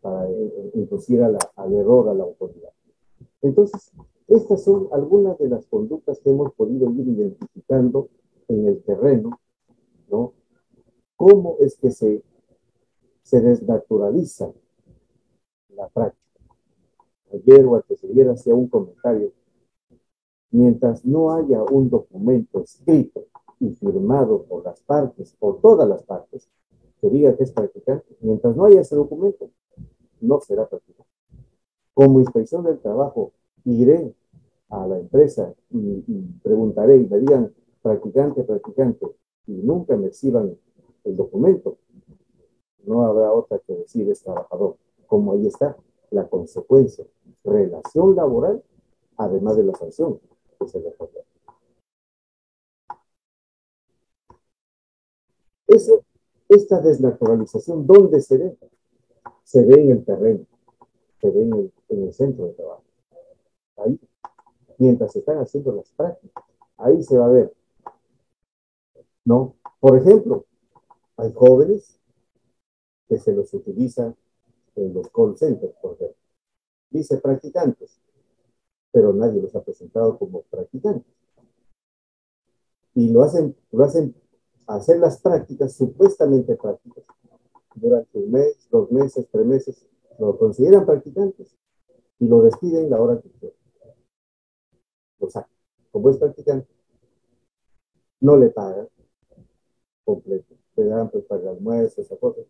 para inducir al error a la autoridad. Entonces, estas son algunas de las conductas que hemos podido ir identificando en el terreno, ¿no? ¿Cómo es que se desnaturaliza la práctica? Ayer o antes de ayer hacía un comentario. Mientras no haya un documento escrito y firmado por las partes, por todas las partes, que diga que es practicante, mientras no haya ese documento, no será practicante. Como inspección del trabajo, iré a la empresa y preguntaré y me digan practicante, practicante, y nunca me exhiban el documento, no habrá otra que decir es trabajador. Como ahí está la consecuencia, relación laboral, además de la sanción que se le aplica. Eso, esta desnaturalización, ¿dónde se ve? Se ve en el terreno, se ve en el centro de trabajo. Ahí, mientras se están haciendo las prácticas, ahí se va a ver, ¿no? Por ejemplo, hay jóvenes que se los utiliza en los call centers, por ejemplo. Dice practicantes, pero nadie los ha presentado como practicantes. Y lo hacen hacer las prácticas, supuestamente prácticas, durante un mes, 2 meses, 3 meses, lo consideran practicantes y lo despiden la hora que quieran. Lo sacan. Como es practicante, no le pagan completo. Le dan pues para el almuerzo, esa cosa,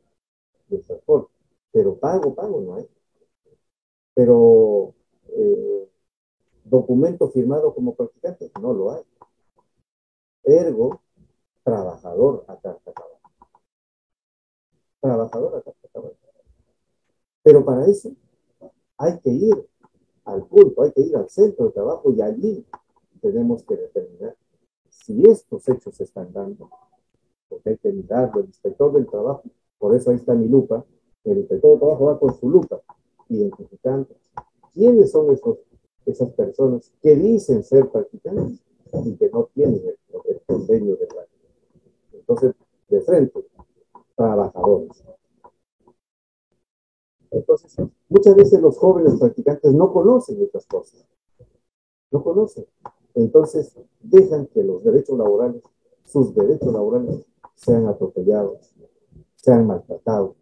y el transporte. Pero pago no hay. Pero documento firmado como practicante, no lo hay. Ergo, trabajador a carta cabal. Trabajador a carta cabal. Pero para eso hay que ir al punto, hay que ir al centro de trabajo y allí tenemos que determinar si estos hechos se están dando, porque hay que mirarlo, el inspector del trabajo, por eso ahí está mi lupa, el inspector del trabajo va con su lupa, identificando quiénes son esas personas que dicen ser practicantes y que no tienen el convenio de práctica. Entonces, de frente, trabajadores. Entonces, muchas veces los jóvenes practicantes no conocen estas cosas, no conocen. Entonces, dejan que los derechos laborales, sus derechos laborales, sean atropellados, sean maltratados.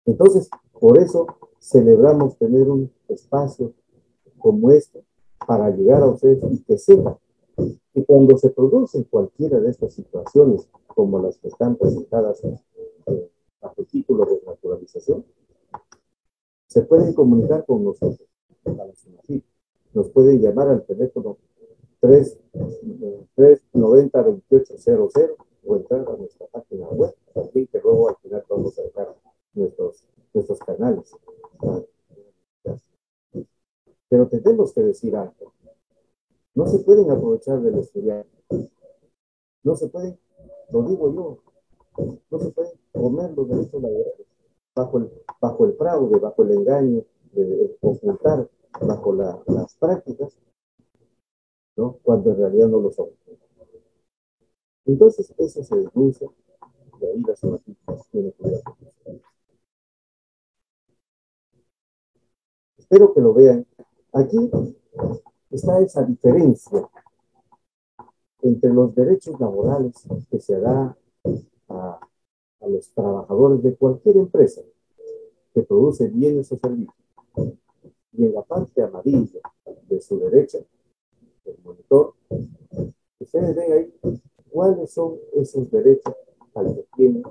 Entonces, por eso celebramos tener un espacio como este para llegar a ustedes y que sepan que cuando se producen cualquiera de estas situaciones, como las que están presentadas bajo el título de naturalización, se pueden comunicar con nosotros, a la SUNAFIP. Nos pueden llamar al teléfono 390-2800 o entrar a nuestra página web, también que luego al final vamos a dejar nuestros canales. Pero tenemos que decir algo. No se pueden aprovechar del estudiante. No se pueden, lo digo yo, no se pueden comer los derechos laborales bajo el fraude, bajo el engaño, de ocultar, bajo las prácticas, ¿no? Cuando en realidad no lo son. Entonces, eso se denuncia, de ahí las noticias tienen que ver. Espero que lo vean. Aquí está esa diferencia entre los derechos laborales que se da a los trabajadores de cualquier empresa que produce bienes o servicios. Y en la parte amarilla de su derecha, el monitor, ustedes ven ahí cuáles son esos derechos al que tiene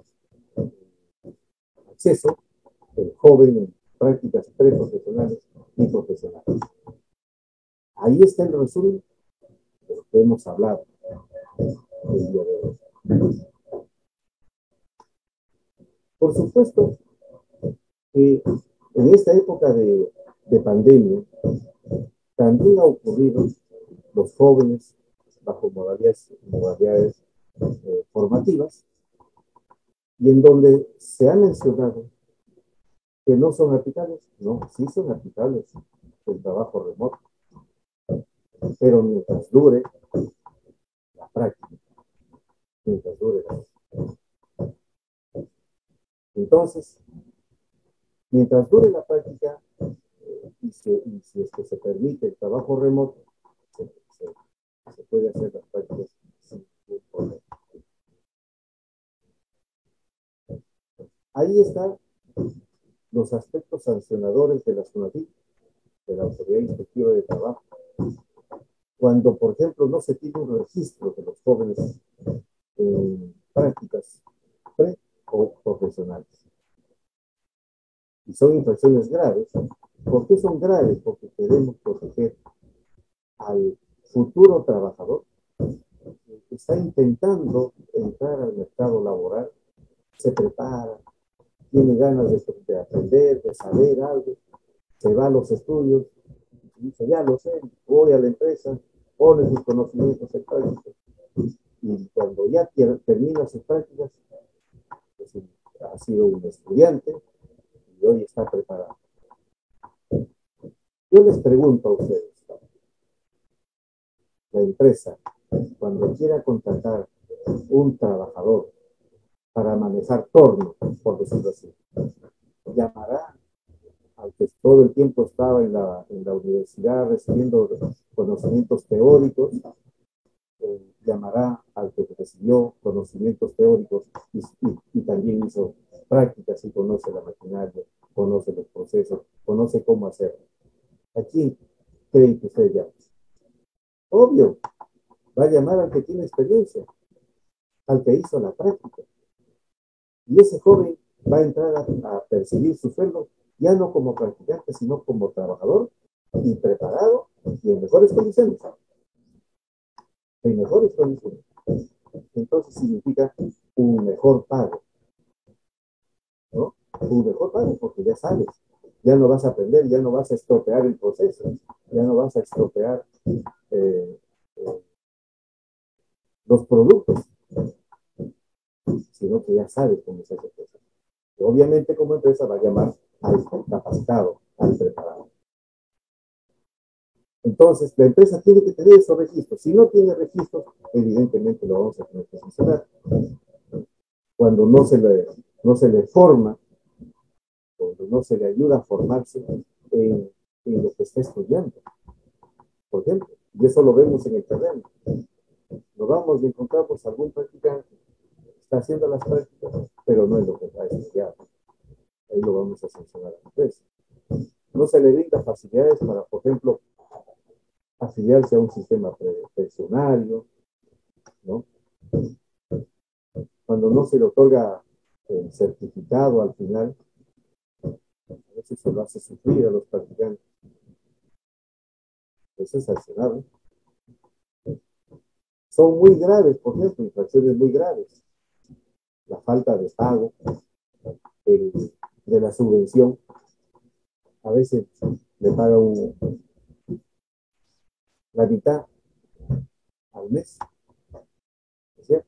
acceso el joven en prácticas preprofesionales y profesionales. Ahí está el resumen de lo que hemos hablado el día de hoy. Por supuesto que en esta época de pandemia también ha ocurrido los jóvenes bajo modalidades formativas y en donde se ha mencionado que no son aplicables. No, sí son aplicables el trabajo remoto, pero mientras dure la práctica, mientras dure la práctica. Entonces, mientras dure la práctica, y si es que se permite el trabajo remoto, se puede hacer las prácticas sin ningún problema. Ahí están los aspectos sancionadores de la SUNADIT, de la Autoridad Inspectiva de Trabajo, cuando, por ejemplo, no se tiene un registro de los jóvenes en prácticas pre o profesionales. Y son infracciones graves. ¿Por qué son graves? Porque queremos proteger al futuro trabajador que está intentando entrar al mercado laboral, se prepara, tiene ganas de aprender, de saber algo, se va a los estudios, dice, ya lo sé, voy a la empresa, pone sus conocimientos en práctica, y cuando ya termina sus prácticas, pues, ha sido un estudiante y hoy está preparado. Yo les pregunto a ustedes, la empresa, cuando quiera contratar un trabajador para manejar torno, por decirlo así, llamará al que todo el tiempo estaba en la universidad recibiendo conocimientos teóricos, llamará al que recibió conocimientos teóricos y también hizo prácticas y conoce la maquinaria, conoce los procesos, conoce cómo hacerlo. ¿A quién creen que usted llama? Obvio, va a llamar al que tiene experiencia, al que hizo la práctica. Y ese joven va a entrar a percibir su sueldo ya no como practicante, sino como trabajador y preparado y en mejores condiciones. En mejores condiciones. Entonces significa un mejor pago, ¿no? Un mejor pago porque ya sabes, ya no vas a aprender, ya no vas a estropear el proceso, ya no vas a estropear los productos, sino que ya sabes cómo se hace el proceso. Y obviamente como empresa va a llamar al capacitado, al preparado. Entonces, la empresa tiene que tener esos registros. Si no tiene registros, evidentemente lo vamos a tener que sancionar. Cuando no se le forma, cuando no se le ayuda a formarse en lo que está estudiando. Por ejemplo, y eso lo vemos en el terreno. Nos vamos y encontramos algún practicante que está haciendo las prácticas, pero no es lo que está estudiado. Ahí lo vamos a sancionar a la empresa. No se le brinda facilidades para, por ejemplo, afiliarse a un sistema pensionario, ¿no? Cuando no se le otorga el certificado al final, a veces se lo hace sufrir a los practicantes. Eso es sancionado. Son muy graves, por ejemplo, infracciones muy graves. La falta de pago de la subvención. A veces le paga la mitad al mes, ¿cierto?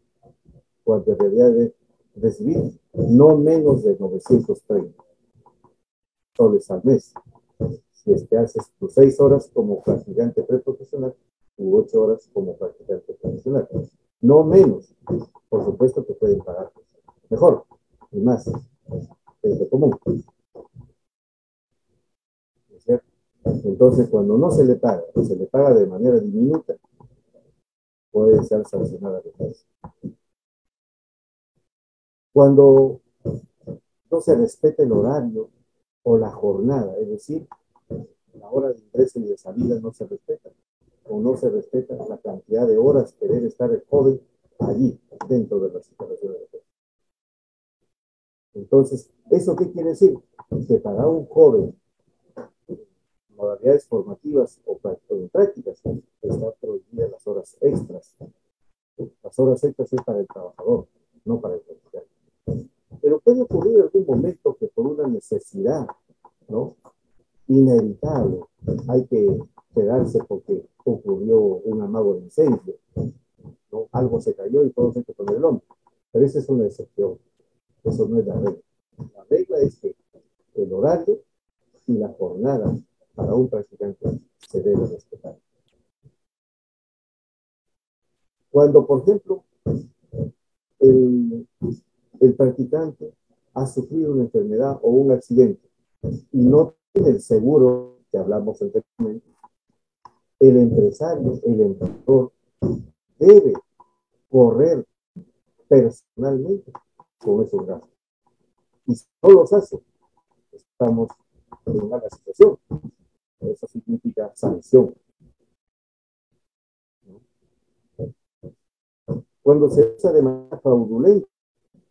Cuando en realidad debe recibir no menos de 930 soles al mes. Si es que haces tus 6 horas como practicante preprofesional u 8 horas como practicante profesional. No menos. Por supuesto que pueden pagar mejor y más. Es lo común. ¿Cierto? Entonces, cuando no se le paga, o se le paga de manera diminuta, puede ser sancionada la empresa. Cuando no se respeta el horario o la jornada, es decir, la hora de ingreso y de salida no se respeta, o no se respeta la cantidad de horas que debe estar el joven allí, dentro de las instalaciones de la empresa. Entonces, ¿eso qué quiere decir? Que para un joven, modalidades formativas o en prácticas, está prohibidas las horas extras. Las horas extras es para el trabajador, no para el practicante. Pero puede ocurrir algún momento que por una necesidad, ¿no?, inevitable, hay que quedarse porque ocurrió un amago de incendio, ¿no? Algo se cayó y todo se con el hombro. Pero esa es una excepción. Eso no es la regla. La regla es que el horario y la jornada para un practicante se debe respetar. Cuando, por ejemplo, el, el practicante ha sufrido una enfermedad o un accidente y no tiene el seguro que hablamos anteriormente, el empresario, el empleador, debe correr personalmente con esos gastos. Y si no los hace, estamos en una mala situación. Eso significa sanción. Cuando se usa de manera fraudulenta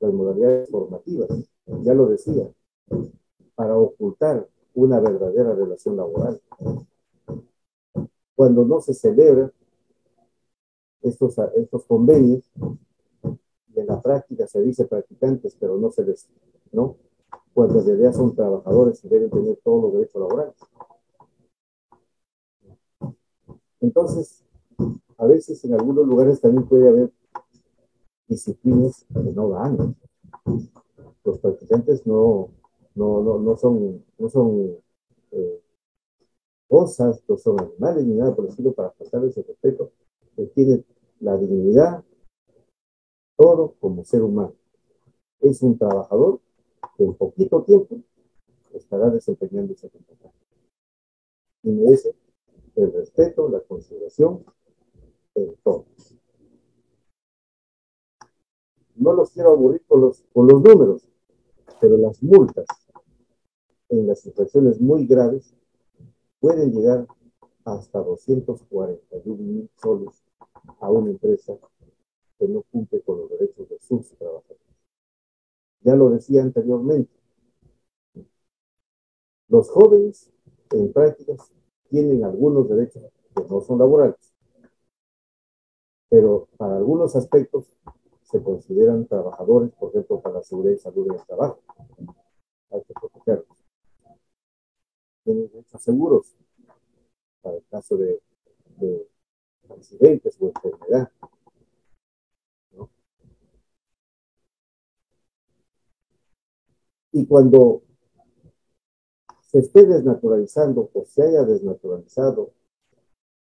las modalidades formativas, ya lo decía, para ocultar una verdadera relación laboral. Cuando no se celebran estos convenios, y en la práctica se dice practicantes, pero no se les, ¿no? Cuando en realidad son trabajadores y deben tener todos los derechos laborales. Entonces, a veces en algunos lugares también puede haber disciplinas que no dan. Los practicantes no son cosas, no son animales ni nada por el estilo para faltarles el respeto. Tienen la dignidad, todo como ser humano. Es un trabajador que en poquito tiempo estará desempeñando esa competencia. Y merece el respeto, la consideración, el todo. No los quiero aburrir con los números, pero las multas en las infracciones muy graves pueden llegar hasta 241,000 soles a una empresa que no cumple con los derechos de sus trabajadores. Ya lo decía anteriormente, los jóvenes en prácticas tienen algunos derechos que no son laborales, pero para algunos aspectos se consideran trabajadores, por ejemplo, para la seguridad y salud en el trabajo. Hay que protegerlos. Tienen derechos seguros para el caso de accidentes o enfermedad, ¿no? Y cuando se esté desnaturalizando o se haya desnaturalizado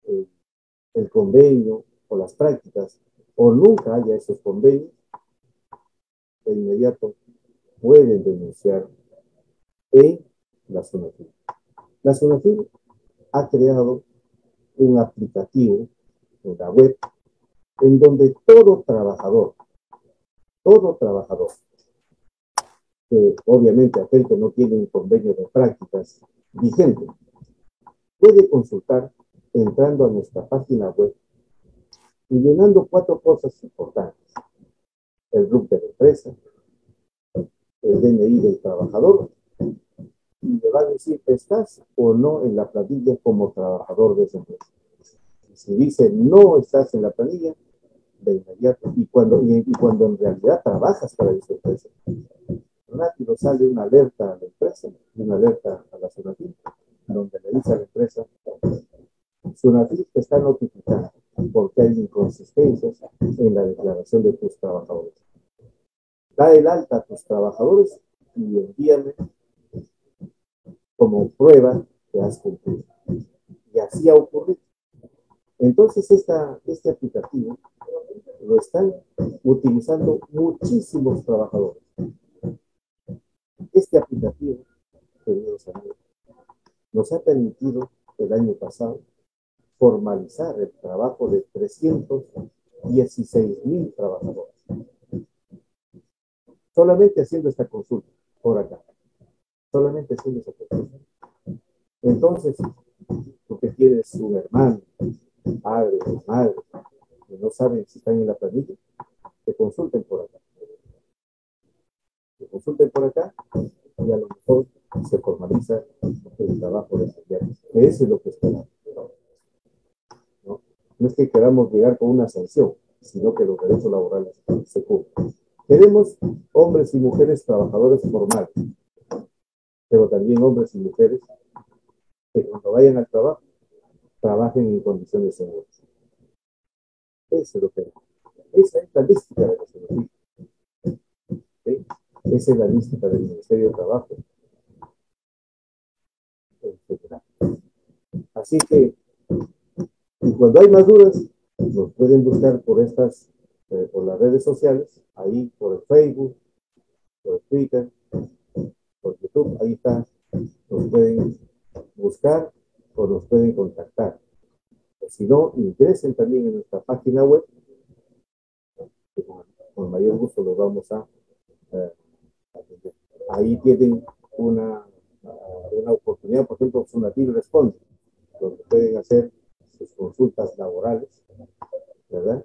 el convenio o las prácticas, o nunca haya esos convenios, de inmediato pueden denunciar en la SUNAFIL. La SUNAFIL ha creado un aplicativo en la web en donde todo trabajador, obviamente aquel que no tiene un convenio de prácticas vigente, puede consultar entrando a nuestra página web y llenando 4 cosas importantes: el RUC de la empresa, el DNI del trabajador, y le va a decir, ¿estás o no en la planilla como trabajador de esa empresa? Y si dice, no estás en la planilla, de inmediato, y cuando en realidad trabajas para esa empresa, rápido sale una alerta a la empresa, una alerta a la SUNAFIL, donde le dice a la empresa, SUNAFIL te está notificando porque hay inconsistencias en la declaración de tus trabajadores. Da el alta a tus trabajadores y envíame como prueba que has cumplido. Y así ha ocurrido. Entonces, este aplicativo lo están utilizando muchísimos trabajadores. Este aplicativo, queridos amigos, nos ha permitido el año pasado formalizar el trabajo de 316,000 trabajadores. Solamente haciendo esta consulta por acá. Solamente haciendo esa consulta. Entonces, tú que tienes un hermano, padre o madre, que no saben si están en la planilla, que consulten por acá. Que consulten por acá y a lo mejor se formaliza el trabajo de ese día. Eso es lo que esperamos. No es que queramos llegar con una sanción, sino que los derechos laborales se cumplan. Queremos hombres y mujeres trabajadores formales, pero también hombres y mujeres que cuando vayan al trabajo, trabajen en condiciones seguras. Eso es lo que es. Esa es la estadística de la seguridad. ¿Sí? Esa es la lista del Ministerio de Trabajo, etc. Así que, y cuando hay más dudas, nos pueden buscar por por las redes sociales, ahí por el Facebook, por el Twitter, por YouTube, ahí está, nos pueden buscar o nos pueden contactar. O si no, ingresen también en nuestra página web, que con mayor gusto los vamos a atender. Ahí tienen una oportunidad, por ejemplo, Sunatil Responde, donde pueden hacer sus consultas laborales, ¿verdad?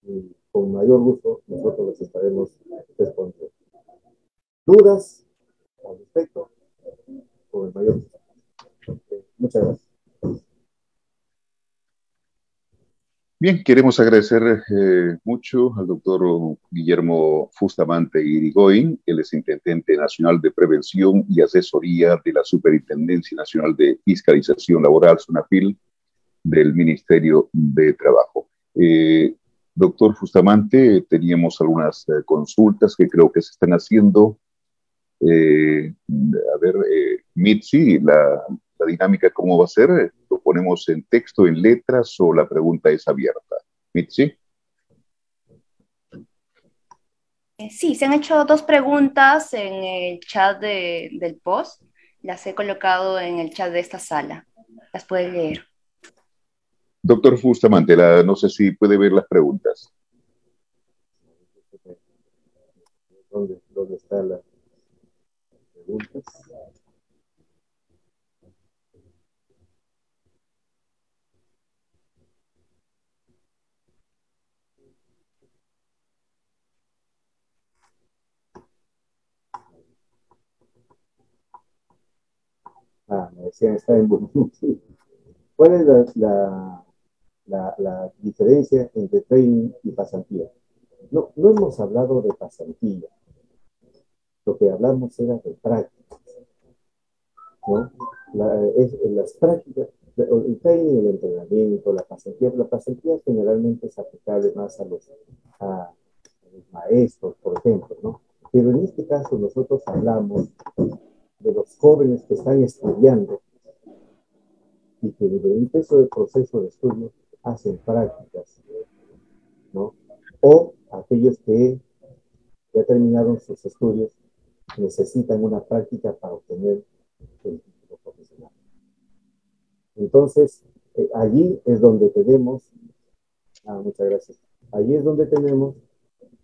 Y con mayor gusto nosotros les estaremos respondiendo. ¿Dudas al respecto? Con el mayor gusto. Muchas gracias. Bien, queremos agradecer mucho al doctor Guillermo Bustamante Irigoyen. Él es Intendente Nacional de Prevención y Asesoría de la Superintendencia Nacional de Fiscalización Laboral, SUNAFIL, del Ministerio de Trabajo. Doctor Bustamante, teníamos algunas consultas que creo que se están haciendo. Mitzi, la dinámica, ¿cómo va a ser? ¿Lo ponemos en texto, en letras o la pregunta es abierta? Mitzi. Sí, se han hecho dos preguntas en el chat del post. Las he colocado en el chat de esta sala. Las puede leer. Doctor Bustamante, no sé si puede ver las preguntas. ¿Dónde están las preguntas? Me decían, está en volumen. ¿Cuál es la diferencia entre training y pasantía? No hemos hablado de pasantía. Lo que hablamos era de prácticas, ¿no? Las prácticas, el training, el entrenamiento, la pasantía generalmente es aplicable más a los maestros, por ejemplo, ¿no? Pero en este caso nosotros hablamos de los jóvenes que están estudiando y que durante ese proceso de estudio hacen prácticas, ¿no? O aquellos que ya terminaron sus estudios necesitan una práctica para obtener el título profesional. Entonces, allí es donde tenemos, muchas gracias, allí es donde tenemos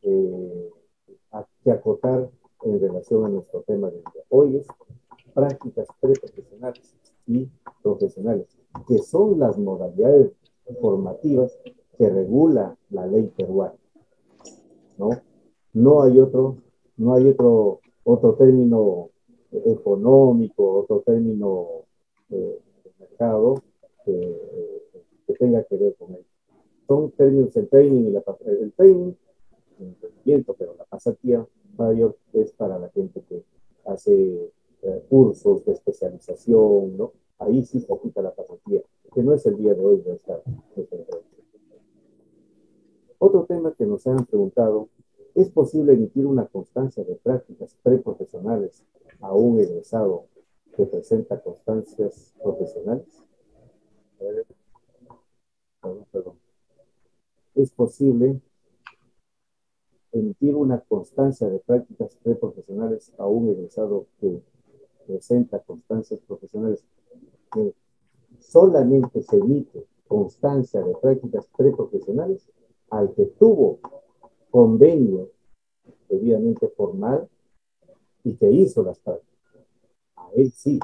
que acotar en relación a nuestro tema de día. Hoy es prácticas preprofesionales y profesionales, que son las modalidades formativas que regula la ley peruana, ¿no? No hay otro término económico, otro término de mercado que tenga que ver con ello. Son términos el training y el training, el entendimiento, pero la pasantía mayor es para la gente que hace cursos de especialización, ¿no? Ahí sí se aplica la pasantía, que no es el día de hoy de esta entrevista. Otro tema que nos han preguntado, ¿es posible emitir una constancia de prácticas preprofesionales a un egresado que presenta constancias profesionales? Perdón. ¿Es posible emitir una constancia de prácticas preprofesionales a un egresado que presenta constancias profesionales? Solamente se emite constancia de prácticas preprofesionales al que tuvo convenio debidamente formal y que hizo las prácticas. A él sí.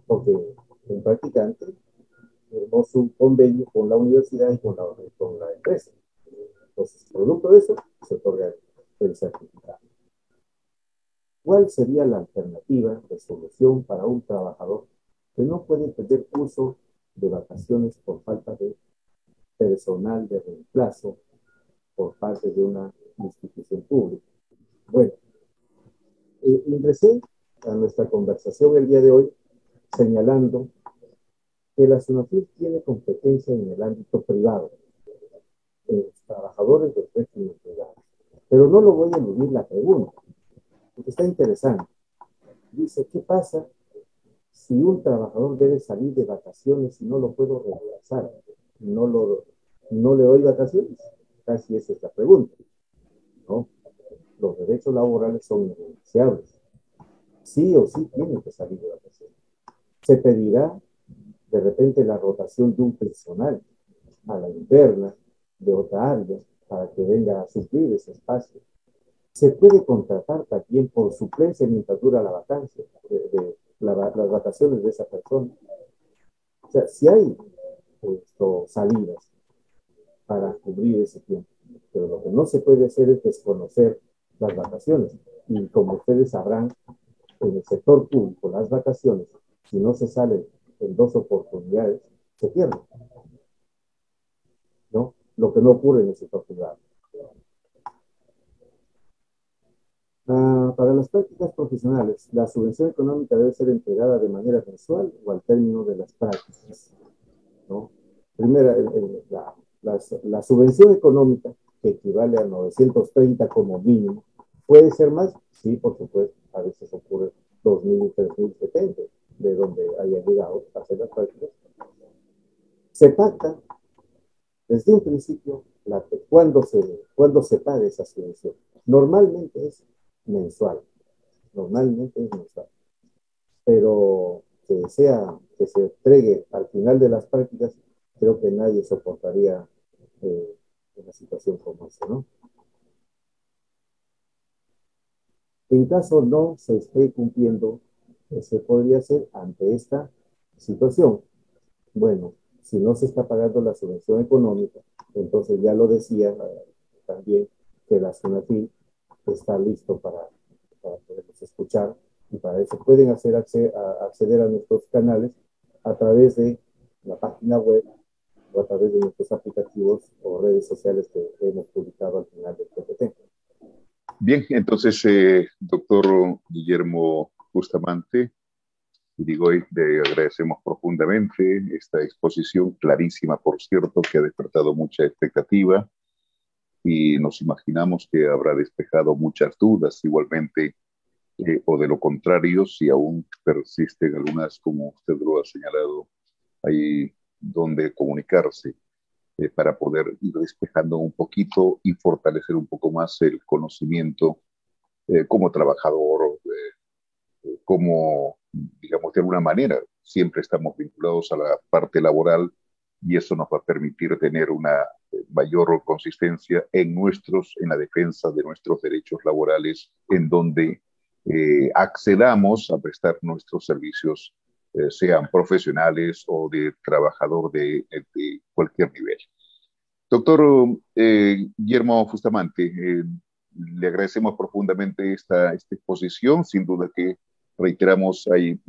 Porque un practicante firmó su convenio con la universidad y con la empresa. Entonces, producto de eso, se otorga el certificado. ¿Cuál sería la alternativa de solución para un trabajador que no puede pedir uso de vacaciones por falta de personal de reemplazo por parte de una institución pública? Bueno, ingresé a nuestra conversación el día de hoy señalando que la SUNAFIL tiene competencia en el ámbito privado, en los trabajadores del régimen privado. Pero no lo voy a eludir la pregunta, porque está interesante. Dice, ¿qué pasa si un trabajador debe salir de vacaciones y no lo puedo reemplazar? No le doy vacaciones. Casi esa es la pregunta, ¿no? Los derechos laborales son innegociables. Sí o sí tienen que salir de vacaciones. Se pedirá de repente la rotación de un personal a la interna de otra área para que venga a suplir ese espacio. Se puede contratar también por suplencia mientras dura la vacancia, las vacaciones de esa persona. O sea, si hay salidas para cubrir ese tiempo, pero lo que no se puede hacer es desconocer las vacaciones. Y como ustedes sabrán, en el sector público, las vacaciones, si no se salen en 2 oportunidades, se pierden, ¿no? Lo que no ocurre en el sector privado. Para las prácticas profesionales, la subvención económica debe ser entregada de manera mensual o al término de las prácticas, ¿no? Primera, la subvención económica, que equivale a 930 como mínimo, ¿puede ser más? Sí, por supuesto, a veces ocurre 2.000 y 3.000, depende de donde haya llegado a hacer las prácticas. Se pacta desde un principio cuándo se paga esa subvención. Normalmente es mensual, pero que se entregue al final de las prácticas, creo que nadie soportaría una situación como esa, ¿no? En caso no se esté cumpliendo, ¿qué se podría hacer ante esta situación? Bueno, si no se está pagando la subvención económica, entonces ya lo decía también que la SUNAFIL está listo para poderlos escuchar, y para eso pueden acceder a nuestros canales a través de la página web o a través de nuestros aplicativos o redes sociales que hemos publicado al final del PPT. Bien, entonces, doctor Guillermo Bustamante Irigoy, le agradecemos profundamente esta exposición clarísima, por cierto, que ha despertado mucha expectativa y nos imaginamos que habrá despejado muchas dudas igualmente, o de lo contrario, si aún persisten algunas, como usted lo ha señalado, hay donde comunicarse para poder ir despejando un poquito y fortalecer un poco más el conocimiento como trabajador, como, digamos, de alguna manera, siempre estamos vinculados a la parte laboral y eso nos va a permitir tener una mayor consistencia en la defensa de nuestros derechos laborales, en donde accedamos a prestar nuestros servicios, sean profesionales o de trabajador de cualquier nivel. Doctor Guillermo Bustamante, le agradecemos profundamente esta exposición. Sin duda que, reiteramos, ahí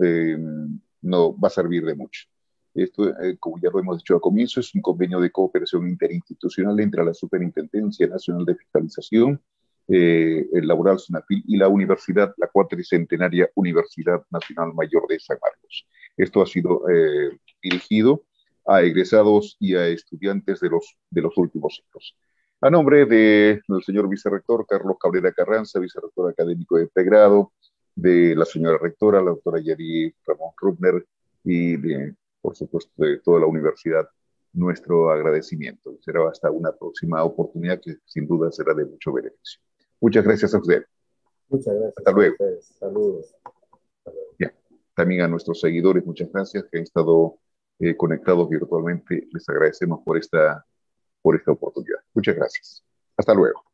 no va a servir de mucho. Esto, como ya lo hemos dicho al comienzo, es un convenio de cooperación interinstitucional entre la Superintendencia Nacional de Fiscalización, el Laboral SUNAFIL y la Universidad, la cuatricentenaria Universidad Nacional Mayor de San Marcos. Esto ha sido dirigido a egresados y a estudiantes de los últimos ciclos. A nombre del señor vicerrector Carlos Cabrera Carranza, vicerrector académico de pregrado, de la señora rectora, la doctora Yari Ramón Rubner, y por supuesto de toda la universidad, nuestro agradecimiento. Será hasta una próxima oportunidad que sin duda será de mucho beneficio. Muchas gracias a usted. Muchas gracias. Hasta luego. Saludos. Bien. También a nuestros seguidores, muchas gracias que han estado conectados virtualmente. Les agradecemos por esta oportunidad. Muchas gracias. Hasta luego.